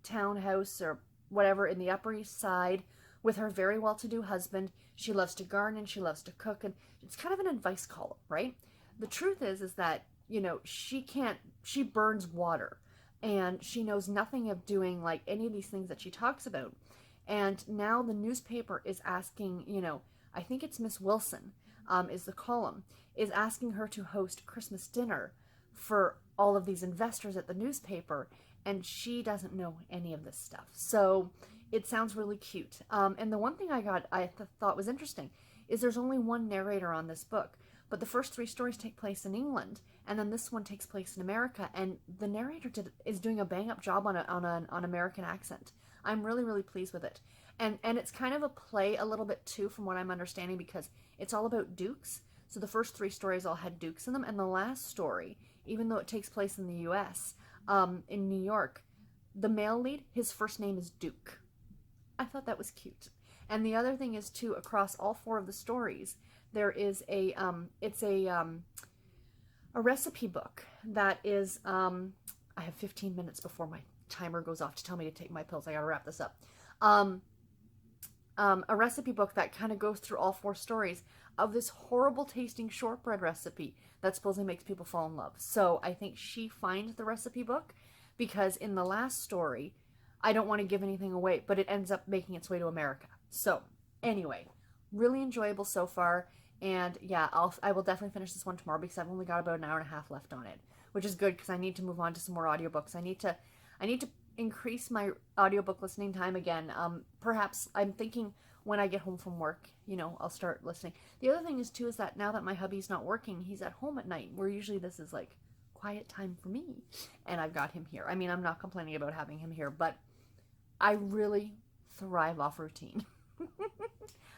townhouse or whatever in the Upper East Side with her very well-to-do husband. She loves to garden and she loves to cook, and it's kind of an advice column, right? The truth is that, she burns water, and she knows nothing of doing like any of these things that she talks about. And now the newspaper is asking, I think it's Miss Wilson, is the column, is asking her to host Christmas dinner for all of these investors at the newspaper, and she doesn't know any of this stuff. So it sounds really cute. And the one thing I thought was interesting is there's only one narrator on this book, but the first 3 stories take place in England, and then this one takes place in America, and the narrator is doing a bang-up job on an American accent. I'm really, really pleased with it. And it's kind of a play a little bit too, from what I'm understanding, because it's all about dukes. So the first 3 stories all had dukes in them, and the last story, even though it takes place in the US, in New York, the male lead, his first name is Duke. I thought that was cute. And the other thing is too, across all 4 of the stories, there is a recipe book that is, I have 15 minutes before my timer goes off to tell me to take my pills. I gotta wrap this up. A recipe book that kind of goes through all 4 stories of this horrible tasting shortbread recipe that supposedly makes people fall in love. So I think she finds the recipe book, because in the last story, I don't want to give anything away, but it ends up making its way to America. So anyway, really enjoyable so far. And yeah, I will definitely finish this one tomorrow, because I've only got about an hour and a half left on it, which is good because I need to move on to some more audiobooks. I need to increase my audiobook listening time again. Perhaps I'm thinking when I get home from work, I'll start listening. The other thing is too, is that now that my hubby's not working, he's at home at night, where usually this is like quiet time for me, and I've got him here. I mean, I'm not complaining about having him here, but I really thrive off routine.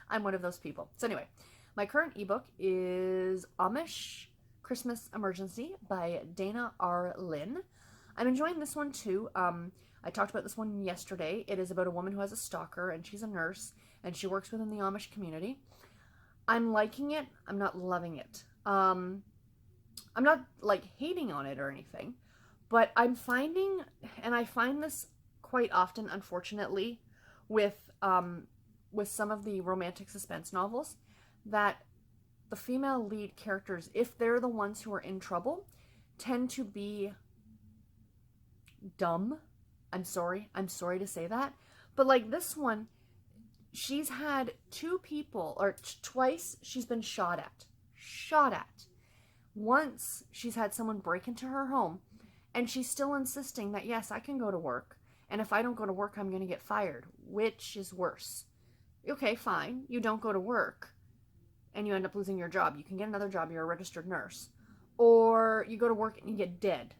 I'm one of those people. So anyway, my current ebook is Amish Christmas Emergency by Dana R. Lynn. I'm enjoying this one too. I talked about this one yesterday. It is about a woman who has a stalker, and she's a nurse, and she works within the Amish community. I'm liking it. I'm not loving it. I'm not like hating on it or anything, but I'm finding, and I find this quite often, unfortunately, with some of the romantic suspense novels, that the female lead characters, if they're the ones who are in trouble, tend to be dumb. I'm sorry to say that, but like this one, she's had 2 people, or twice she's been shot at. Once she's had someone break into her home, and she's still insisting that, yes, I can go to work, and if I don't go to work, I'm going to get fired. Which is worse? Okay, fine, you don't go to work and you end up losing your job. You can get another job, you're a registered nurse. Or you go to work and you get dead.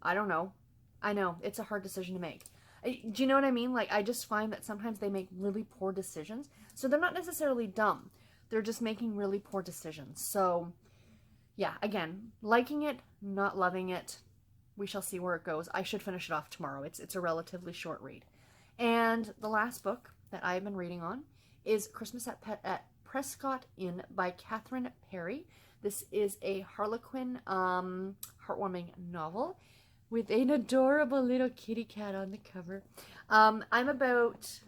I don't know. I know, it's a hard decision to make. Do you know what I mean? Like, I just find that sometimes they make really poor decisions. So they're not necessarily dumb. They're just making really poor decisions. So, yeah, again, liking it, not loving it. We shall see where it goes. I should finish it off tomorrow. It's a relatively short read. And the last book that I've been reading on is Christmas at Prescott Inn by Catherine Perry. This is a Harlequin heartwarming novel with an adorable little kitty cat on the cover. I'm about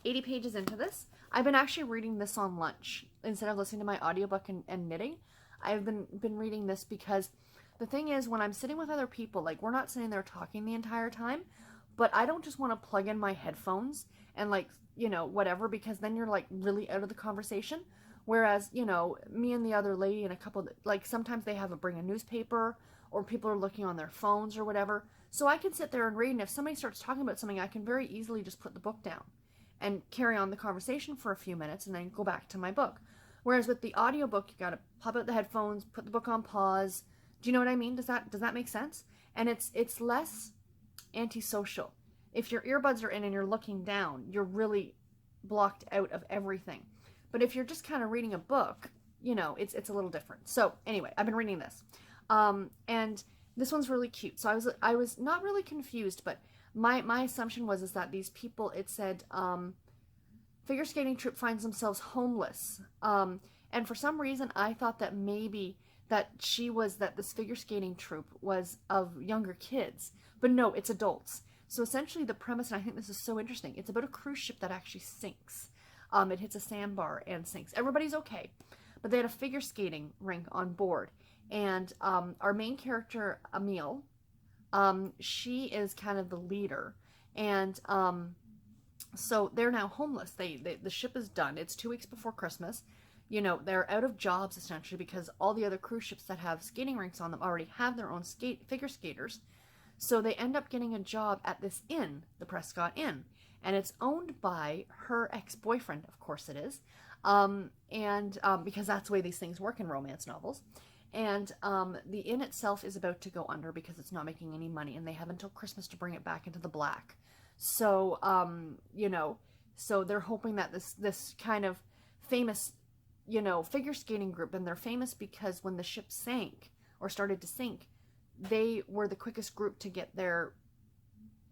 80 pages into this. I've been actually reading this on lunch instead of listening to my audiobook and knitting. I've been reading this because the thing is, when I'm sitting with other people, like, we're not sitting there talking the entire time, but I don't just want to plug in my headphones and, like, whatever, because then you're like really out of the conversation. Whereas, me and the other lady and a couple, like, sometimes they bring a newspaper, or people are looking on their phones or whatever. So I can sit there and read, and if somebody starts talking about something, I can very easily just put the book down and carry on the conversation for a few minutes and then go back to my book. Whereas with the audiobook, you got to pop out the headphones, put the book on pause. Do you know what I mean? Does that make sense? And it's less antisocial. If your earbuds are in and you're looking down, you're really blocked out of everything. But if you're just kind of reading a book, it's a little different. So anyway, I've been reading this. And this one's really cute. So I was not really confused, but my assumption was that these people, it said, figure skating troupe finds themselves homeless. And for some reason, I thought that maybe that this figure skating troupe was of younger kids, but no, it's adults. So essentially the premise, and I think this is so interesting, it's about a cruise ship that actually sinks. It hits a sandbar and sinks. Everybody's okay, but they had a figure skating rink on board, and our main character, Emile, she is kind of the leader, and so they're now homeless. The ship is done. It's 2 weeks before Christmas. You know, they're out of jobs essentially because all the other cruise ships that have skating rinks on them already have their own figure skaters. So they end up getting a job at this inn, the Prescott Inn, and it's owned by her ex-boyfriend, of course it is, because that's the way these things work in romance novels. And the inn itself is about to go under because it's not making any money, and they have until Christmas to bring it back into the black. So, you know, so they're hoping that this kind of famous, you know, figure skating group, and they're famous because when the ship sank or started to sink, they were the quickest group to get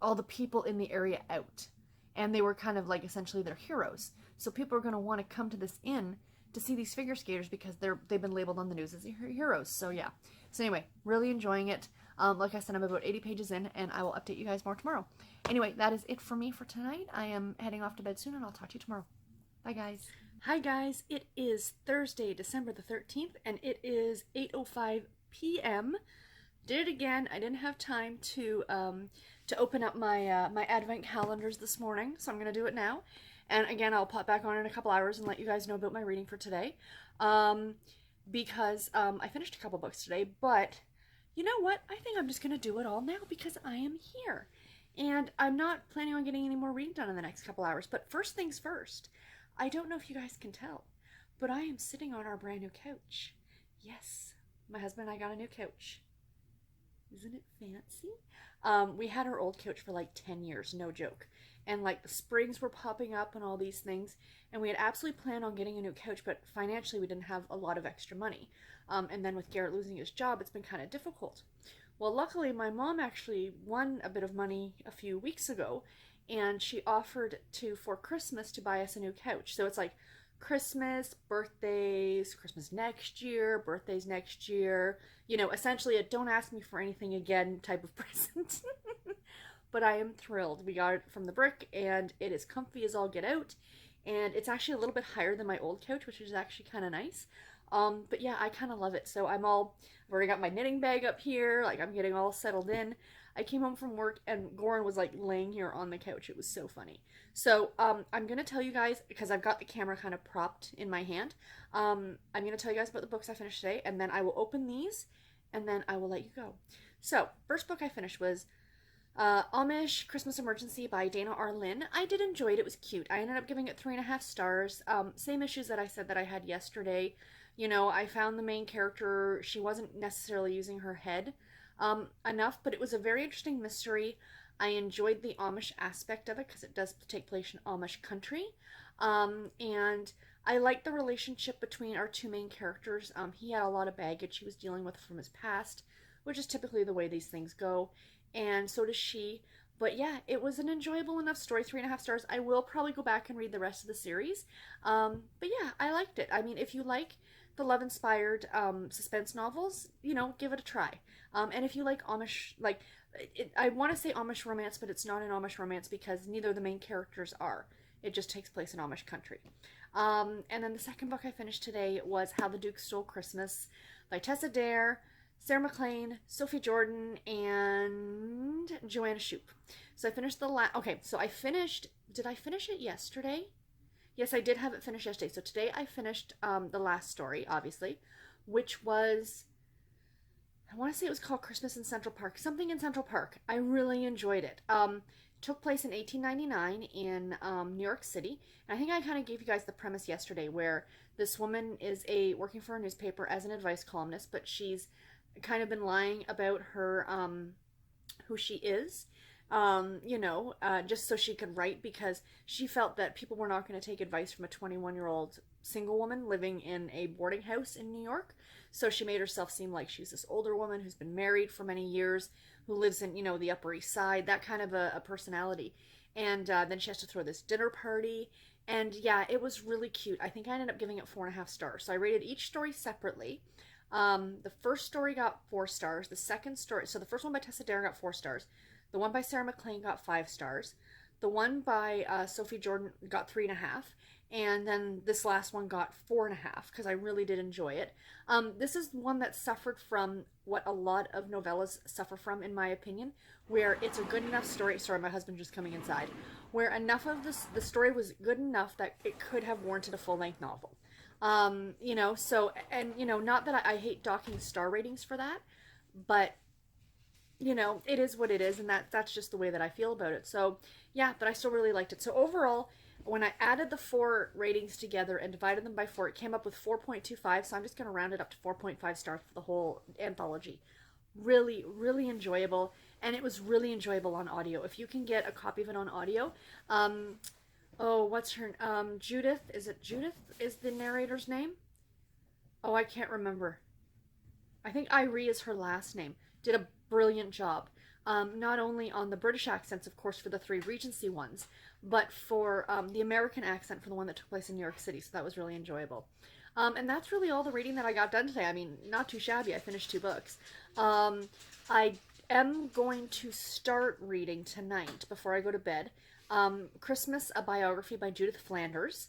all the people in the area out. And they were kind of like essentially their heroes. So people are going to want to come to this inn to see these figure skaters because they've been labeled on the news as heroes. So yeah. So anyway, really enjoying it. Like I said, I'm about 80 pages in, and I will update you guys more tomorrow. Anyway, that is it for me for tonight. I am heading off to bed soon, and I'll talk to you tomorrow. Bye, guys. Hi, guys. It is Thursday, December the 13th, and it is 8:05 p.m. Did it again. I didn't have time to open up my my advent calendars this morning, so I'm going to do it now. And again, I'll pop back on in a couple hours and let you guys know about my reading for today. Because I finished a couple books today, but you know what? I think I'm just going to do it all now because I am here. And I'm not planning on getting any more reading done in the next couple hours. But first things first, I don't know if you guys can tell, but I am sitting on our brand new couch. Yes, my husband and I got a new couch. Isn't it fancy? We had our old couch for like 10 years, no joke. And like the springs were popping up and all these things. And we had absolutely planned on getting a new couch, but financially we didn't have a lot of extra money. And then with Garrett losing his job, it's been kind of difficult. Well, luckily my mom actually won a bit of money a few weeks ago, and she offered for Christmas to buy us a new couch. So it's like Christmas, birthdays, Christmas next year, birthdays next year. You know, essentially a don't ask me for anything again type of present. But I am thrilled. We got it from the brick, and it is comfy as all get out. And it's actually a little bit higher than my old couch, which is actually kind of nice. But yeah, I kind of love it. So I've already got my knitting bag up here. Like, I'm getting all settled in. I came home from work, and Goran was like laying here on the couch. It was so funny. So I'm going to tell you guys, because I've got the camera kind of propped in my hand, I'm going to tell you guys about the books I finished today, and then I will open these, and then I will let you go. So, first book I finished was Amish Christmas Emergency by Dana R. Lynn. I did enjoy it. It was cute. I ended up giving it 3.5 stars. Same issues that I said that I had yesterday. You know, I found the main character, she wasn't necessarily using her head enough, but it was a very interesting mystery. I enjoyed the Amish aspect of it because it does take place in Amish country. And I liked the relationship between our two main characters. He had a lot of baggage he was dealing with from his past, which is typically the way these things go. And so does she. But yeah, it was an enjoyable enough story, 3.5 stars. I will probably go back and read the rest of the series. But yeah, I liked it. I mean, if you like the love-inspired suspense novels, you know, give it a try. And if you like Amish, like, I want to say Amish romance, but it's not an Amish romance because neither of the main characters are. It just takes place in Amish country. And then the second book I finished today was How the Duke Stole Christmas by Tessa Dare, Sarah McLean, Sophie Jordan, and Joanna Shoup. So I finished did I finish it yesterday? Yes, I did have it finished yesterday. So today I finished the last story, obviously, which was, I want to say it was called Christmas in Central Park. Something in Central Park. I really enjoyed it. Took place in 1899 in New York City. And I think I kind of gave you guys the premise yesterday, where this woman is working for a newspaper as an advice columnist, but she's kind of been lying about her who she is, just so she could write, because she felt that people were not going to take advice from a 21-year-old single woman living in a boarding house in New York. So she made herself seem like she's this older woman who's been married for many years, who lives in, the Upper East Side, that kind of a personality. And then she has to throw this dinner party. And yeah, it was really cute. I think I ended up giving it 4.5 stars. So I rated each story separately. The first story got 4 stars. The second story, so the first one by Tessa Dare got 4 stars. The one by Sarah McLean got 5 stars. The one by Sophie Jordan got 3.5. And then this last one got 4.5 because I really did enjoy it. This is one that suffered from what a lot of novellas suffer from, in my opinion, where it's a good enough story. Sorry, my husband just coming inside. Where enough of the story was good enough that it could have warranted a full-length novel. You know, so, and, you know, not that I hate docking star ratings for that, but, you know, it is what it is, and that's just the way that I feel about it. So, yeah, but I still really liked it. So overall, when I added the 4 ratings together and divided them by 4, it came up with 4.25, so I'm just going to round it up to 4.5 stars for the whole anthology. Really, really enjoyable, and it was really enjoyable on audio. If you can get a copy of it on audio, oh, what's her, Judith, is it Judith is the narrator's name? Oh, I can't remember. I think Irie is her last name. Did a brilliant job. Not only on the British accents, of course, for the 3 Regency ones, but for the American accent for the one that took place in New York City. So that was really enjoyable. And that's really all the reading that I got done today. I mean, not too shabby. I finished 2 books. I am going to start reading tonight before I go to bed. Christmas, a biography by Judith Flanders.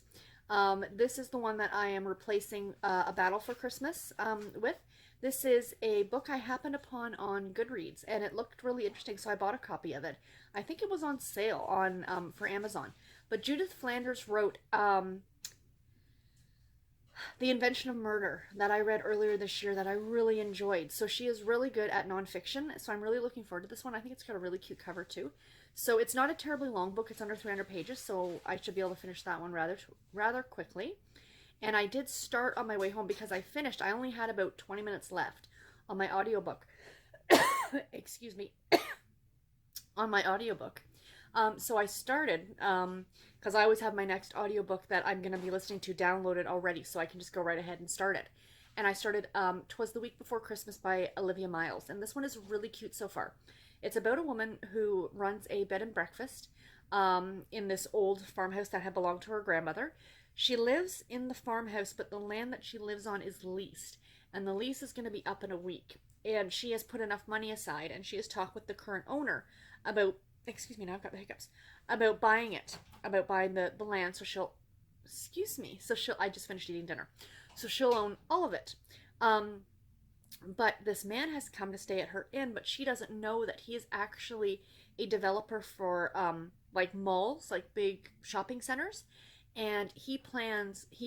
This is the one that I am replacing A Battle for Christmas with. This is a book I happened upon on Goodreads, and it looked really interesting, so I bought a copy of it. I think it was on sale on for Amazon. But Judith Flanders wrote The Invention of Murder that I read earlier this year that I really enjoyed. So she is really good at nonfiction, so I'm really looking forward to this one. I think it's got a really cute cover too. So it's not a terribly long book. It's under 300 pages, so I should be able to finish that one rather quickly. And I did start on my way home because I only had about 20 minutes left on my audiobook. Excuse me. On my audiobook. So I started, because I always have my next audiobook that I'm going to be listening to downloaded already, so I can just go right ahead and start it. And I started, 'Twas the Week Before Christmas by Olivia Miles, and this one is really cute so far. It's about a woman who runs a bed and breakfast in this old farmhouse that had belonged to her grandmother. She lives in the farmhouse, but the land that she lives on is leased, and the lease is going to be up in a week. And she has put enough money aside, and she has talked with the current owner about, excuse me, now I've got the hiccups, about buying it, about buying the land, so she'll, I just finished eating dinner, so she'll own all of it. But this man has come to stay at her inn, but she doesn't know that he is actually a developer for, like malls, like big shopping centers. And he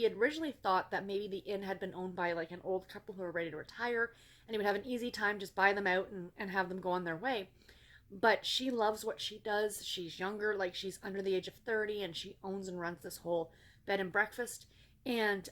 had originally thought that maybe the inn had been owned by like an old couple who were ready to retire, and he would have an easy time, just buy them out and have them go on their way. But she loves what she does. She's younger, like she's under the age of 30, and she owns and runs this whole bed and breakfast. And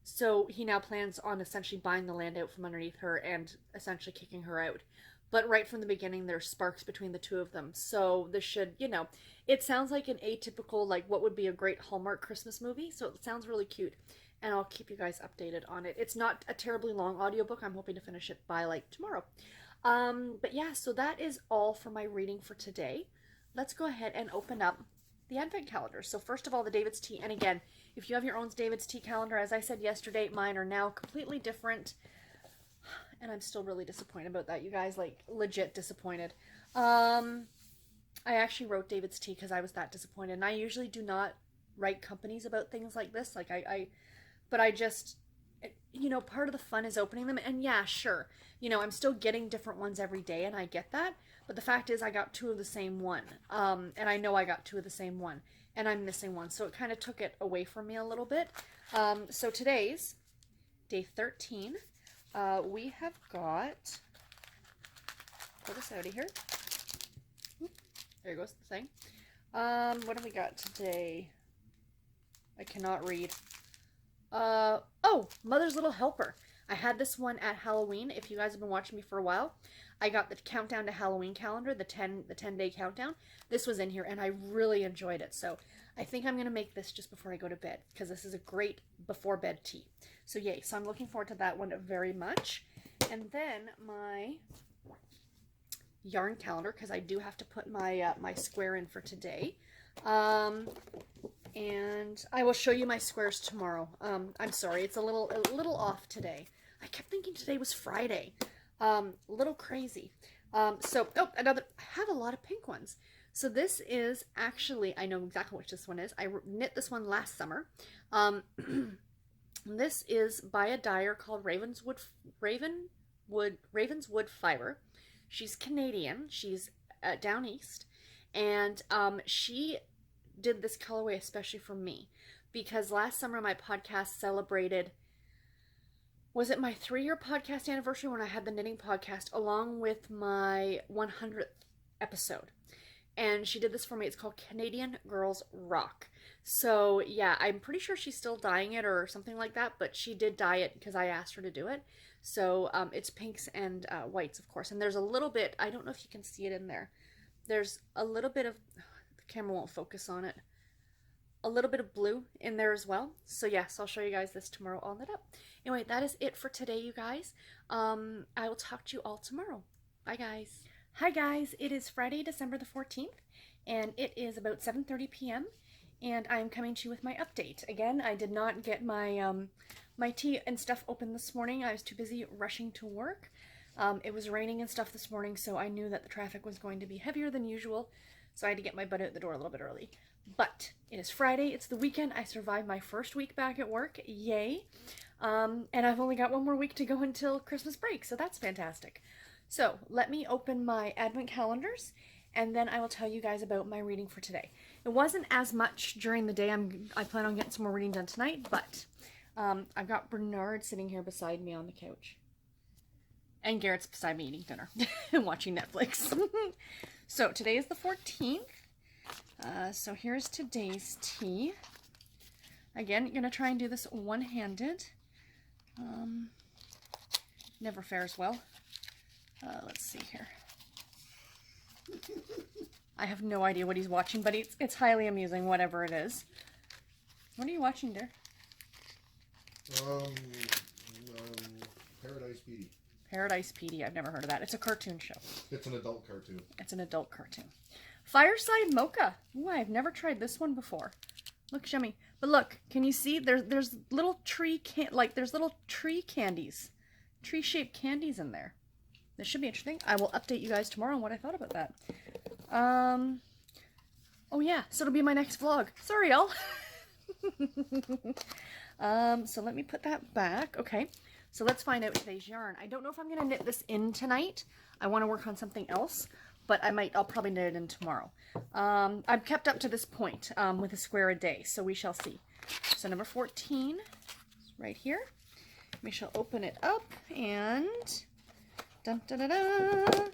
so he now plans on essentially buying the land out from underneath her and essentially kicking her out. But right from the beginning, there's sparks between the two of them. So this should, you know, it sounds like an atypical, like what would be a great Hallmark Christmas movie. So it sounds really cute. And I'll keep you guys updated on it. It's not a terribly long audiobook. I'm hoping to finish it by like tomorrow. But yeah, so that is all for my reading for today. Let's go ahead and open up the Advent calendar. So first of all, the David's Tea. And again, if you have your own David's Tea calendar, as I said yesterday, mine are now completely different. And I'm still really disappointed about that, you guys, like legit disappointed. I actually wrote David's Tea because I was that disappointed. And I usually do not write companies about things like this. Like but I just, you know, part of the fun is opening them. And yeah, sure, you know, I'm still getting different ones every day, and I get that. But the fact is I got 2 of the same one. And I know I got 2 of the same one, and I'm missing one. So it kind of took it away from me a little bit. So today's day 13. We have got, pull this out of here. There goes the thing. What have we got today? I cannot read. Oh, Mother's Little Helper. I had this one at Halloween. If you guys have been watching me for a while, I got the Countdown to Halloween calendar, the 10-day countdown. This was in here, and I really enjoyed it. So I think I'm going to make this just before I go to bed, because this is a great before bed tea. So yay. So I'm looking forward to that one very much. And then my yarn calendar, because I do have to put my my square in for today. And I will show you my squares tomorrow. I'm sorry, it's a little off today. I kept thinking today was Friday. A little crazy. I have a lot of pink ones. So this is actually, I know exactly which this one is. I knit this one last summer. This is by a dyer called Ravenswood Fiber. She's Canadian. She's down east. And she did this colorway especially for me because last summer my podcast celebrated, was it my 3-year podcast anniversary when I had the knitting podcast along with my 100th episode. And she did this for me. It's called Canadian Girls Rock. So yeah, I'm pretty sure she's still dyeing it or something like that, but she did dye it because I asked her to do it. So it's pinks and whites, of course. And there's a little bit, I don't know if you can see it in there. There's a little bit of, the camera won't focus on it, a little bit of blue in there as well. So yes, I'll show you guys this tomorrow all knit up. Anyway, that is it for today, you guys. I will talk to you all tomorrow. Bye, guys. Hi, guys. It is Friday, December the 14th, and it is about 7:30 p.m., and I'm coming to you with my update. Again, I did not get my my tea and stuff open this morning. I was too busy rushing to work. It was raining and stuff this morning, so I knew that the traffic was going to be heavier than usual, so I had to get my butt out the door a little bit early. But it is Friday, it's the weekend, I survived my first week back at work, yay! And I've only got one more week to go until Christmas break, so that's fantastic. So let me open my advent calendars, and then I will tell you guys about my reading for today. It wasn't as much during the day. I plan on getting some more reading done tonight, but I've got Bernard sitting here beside me on the couch. And Garrett's beside me eating dinner and watching Netflix. So today is the 14th. So here's today's tea. Again, I'm going to try and do this one-handed. Never fares well. Let's see here. I have no idea what he's watching, but it's highly amusing, whatever it is. What are you watching, dear? Paradise PD. Paradise PD. I've never heard of that. It's a cartoon show. It's an adult cartoon. It's an adult cartoon. Fireside Mocha. Ooh, I've never tried this one before. Looks yummy. But look, can you see? There's little there's little tree candies, tree-shaped candies in there. This should be interesting. I will update you guys tomorrow on what I thought about that. Oh yeah, so it'll be my next vlog. Sorry, y'all. So let me put that back. Okay, so let's find out today's yarn. I don't know if I'm gonna knit this in tonight. I want to work on something else, but I'll probably knit it in tomorrow. I've kept up to this point with a square a day, so we shall see. So number 14, right here. We shall open it up and dun, da, da, da.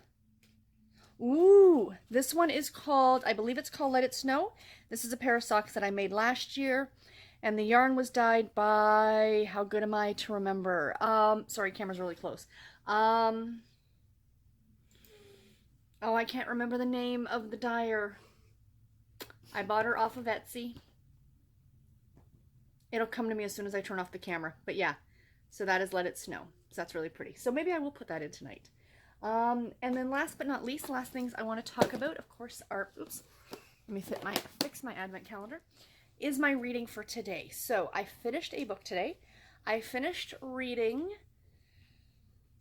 Ooh, this one is called, I believe it's called Let It Snow. This is a pair of socks that I made last year, and the yarn was dyed by, how good am I to remember? Sorry, camera's really close. Oh, I can't remember the name of the dyer. I bought her off of Etsy. It'll come to me as soon as I turn off the camera, but yeah. So that is Let It Snow. So that's really pretty. So maybe I will put that in tonight. And then last but not least, last things I want to talk about, of course, are, oops, let me fix my advent calendar, is my reading for today. So I finished a book today. I finished reading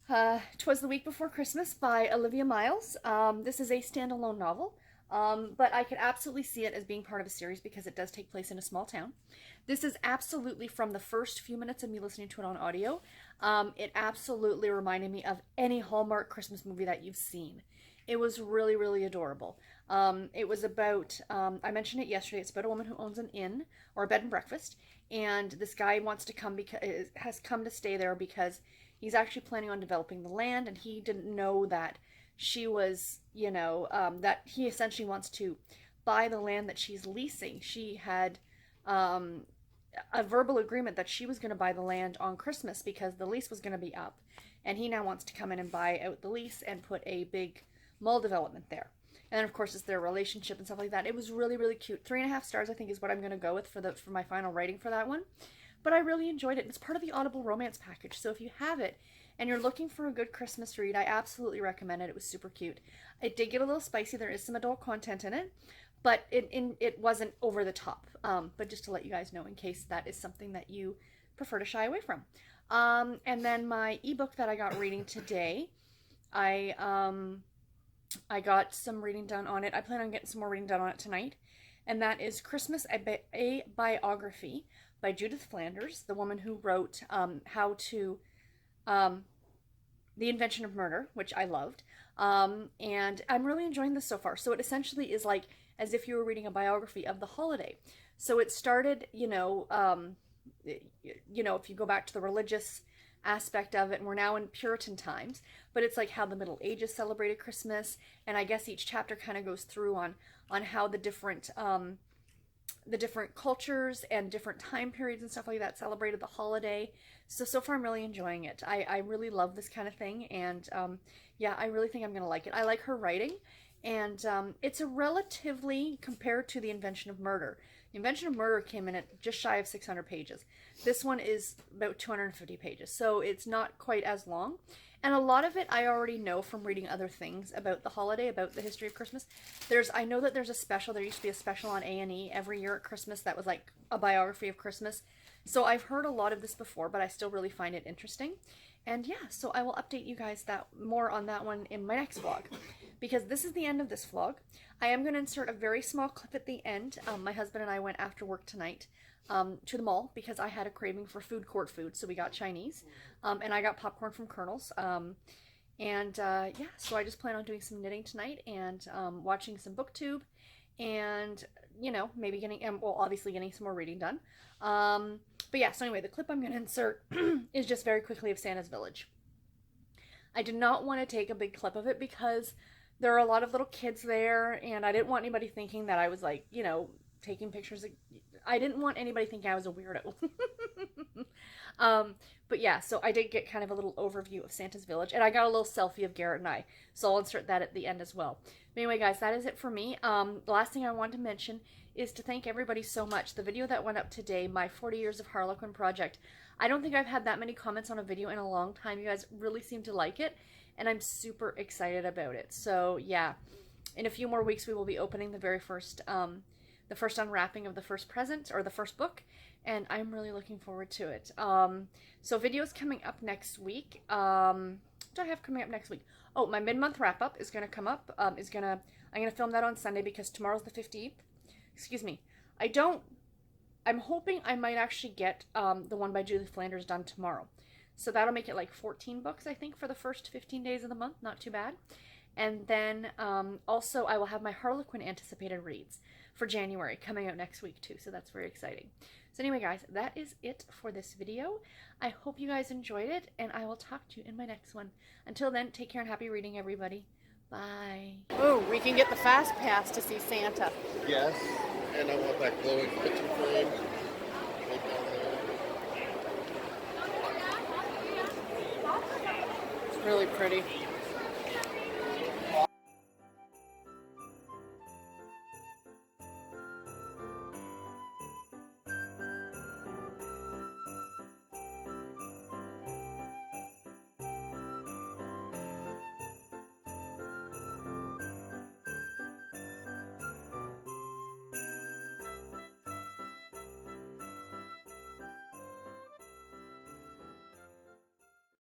'Twas the Week Before Christmas by Olivia Miles. This is a standalone novel, but I could absolutely see it as being part of a series because it does take place in a small town. This is absolutely, from the first few minutes of me listening to it on audio, it absolutely reminded me of any Hallmark Christmas movie that you've seen. It was really, really adorable. It was about, I mentioned it yesterday, it's about a woman who owns an inn, or a bed and breakfast, and this guy wants to come has come to stay there because he's actually planning on developing the land, and he didn't know that she was, that he essentially wants to buy the land that she's leasing. She had a verbal agreement that she was going to buy the land on Christmas because the lease was going to be up, and he now wants to come in and buy out the lease and put a big mall development there. And then of course it's their relationship and stuff like that. It was really, really cute. 3.5 stars I think is what I'm going to go with for my final rating for that one. But I really enjoyed it. It's part of the Audible romance package, so if you have it and you're looking for a good Christmas read, I absolutely recommend it. It was super cute. It did get a little spicy. There is some adult content in it, but it wasn't over the top. But just to let you guys know in case that is something that you prefer to shy away from. And then my ebook that I got reading today, I got some reading done on it. I plan on getting some more reading done on it tonight. And that is Christmas, a Biography by Judith Flanders, the woman who wrote The Invention of Murder, which I loved. And I'm really enjoying this so far. So it essentially is like as if you were reading a biography of the holiday. So it started, if you go back to the religious aspect of it, and we're now in Puritan times, but it's like how the Middle Ages celebrated Christmas, and I guess each chapter kind of goes through on how the different cultures and different time periods and stuff like that celebrated the holiday. So far I'm really enjoying it. I really love this kind of thing, and yeah, I really think I'm gonna like it. I like her writing, and it's a relatively, compared to The Invention of Murder. The Invention of Murder came in at just shy of 600 pages. This one is about 250 pages, so it's not quite as long. And a lot of it I already know from reading other things about the holiday, about the history of Christmas. I know that there's a special, there used to be a special on A&E every year at Christmas that was like a biography of Christmas. So I've heard a lot of this before, but I still really find it interesting. And yeah, so I will update you guys more on that one in my next vlog. Because this is the end of this vlog. I am going to insert a very small clip at the end. My husband and I went after work tonight to the mall because I had a craving for food court food, so we got Chinese. And I got popcorn from Colonel's. Yeah, so I just plan on doing some knitting tonight and watching some booktube and, maybe obviously getting some more reading done. But yeah, so anyway, the clip I'm going to insert is just very quickly of Santa's Village. I did not want to take a big clip of it because there are a lot of little kids there, and I didn't want anybody thinking that I was like, taking pictures. I didn't want anybody thinking I was a weirdo. But yeah, so I did get kind of a little overview of Santa's Village, and I got a little selfie of Garrett and I, so I'll insert that at the end as well. But anyway, guys, that is it for me. The last thing I want to mention is to thank everybody so much. The video that went up today, my 40 Years of Harlequin project, I don't think I've had that many comments on a video in a long time. You guys really seem to like it, and I'm super excited about it. So yeah, in a few more weeks we will be opening the first unwrapping of the first present, or the first book, and I'm really looking forward to it. So videos coming up next week. What do I have coming up next week? Oh, my mid-month wrap-up is going to come up. I'm going to film that on Sunday because tomorrow's the 15th. Excuse me. I'm hoping I might actually get the one by Judith Flanders done tomorrow. So that'll make it like 14 books, I think, for the first 15 days of the month. Not too bad. And then also I will have my Harlequin anticipated reads for January coming out next week too. So that's very exciting. So anyway, guys, that is it for this video. I hope you guys enjoyed it, and I will talk to you in my next one. Until then, take care and happy reading, everybody. Bye. Oh, we can get the fast pass to see Santa. Yes, and I want that glowing picture frame. Right down there. It's really pretty.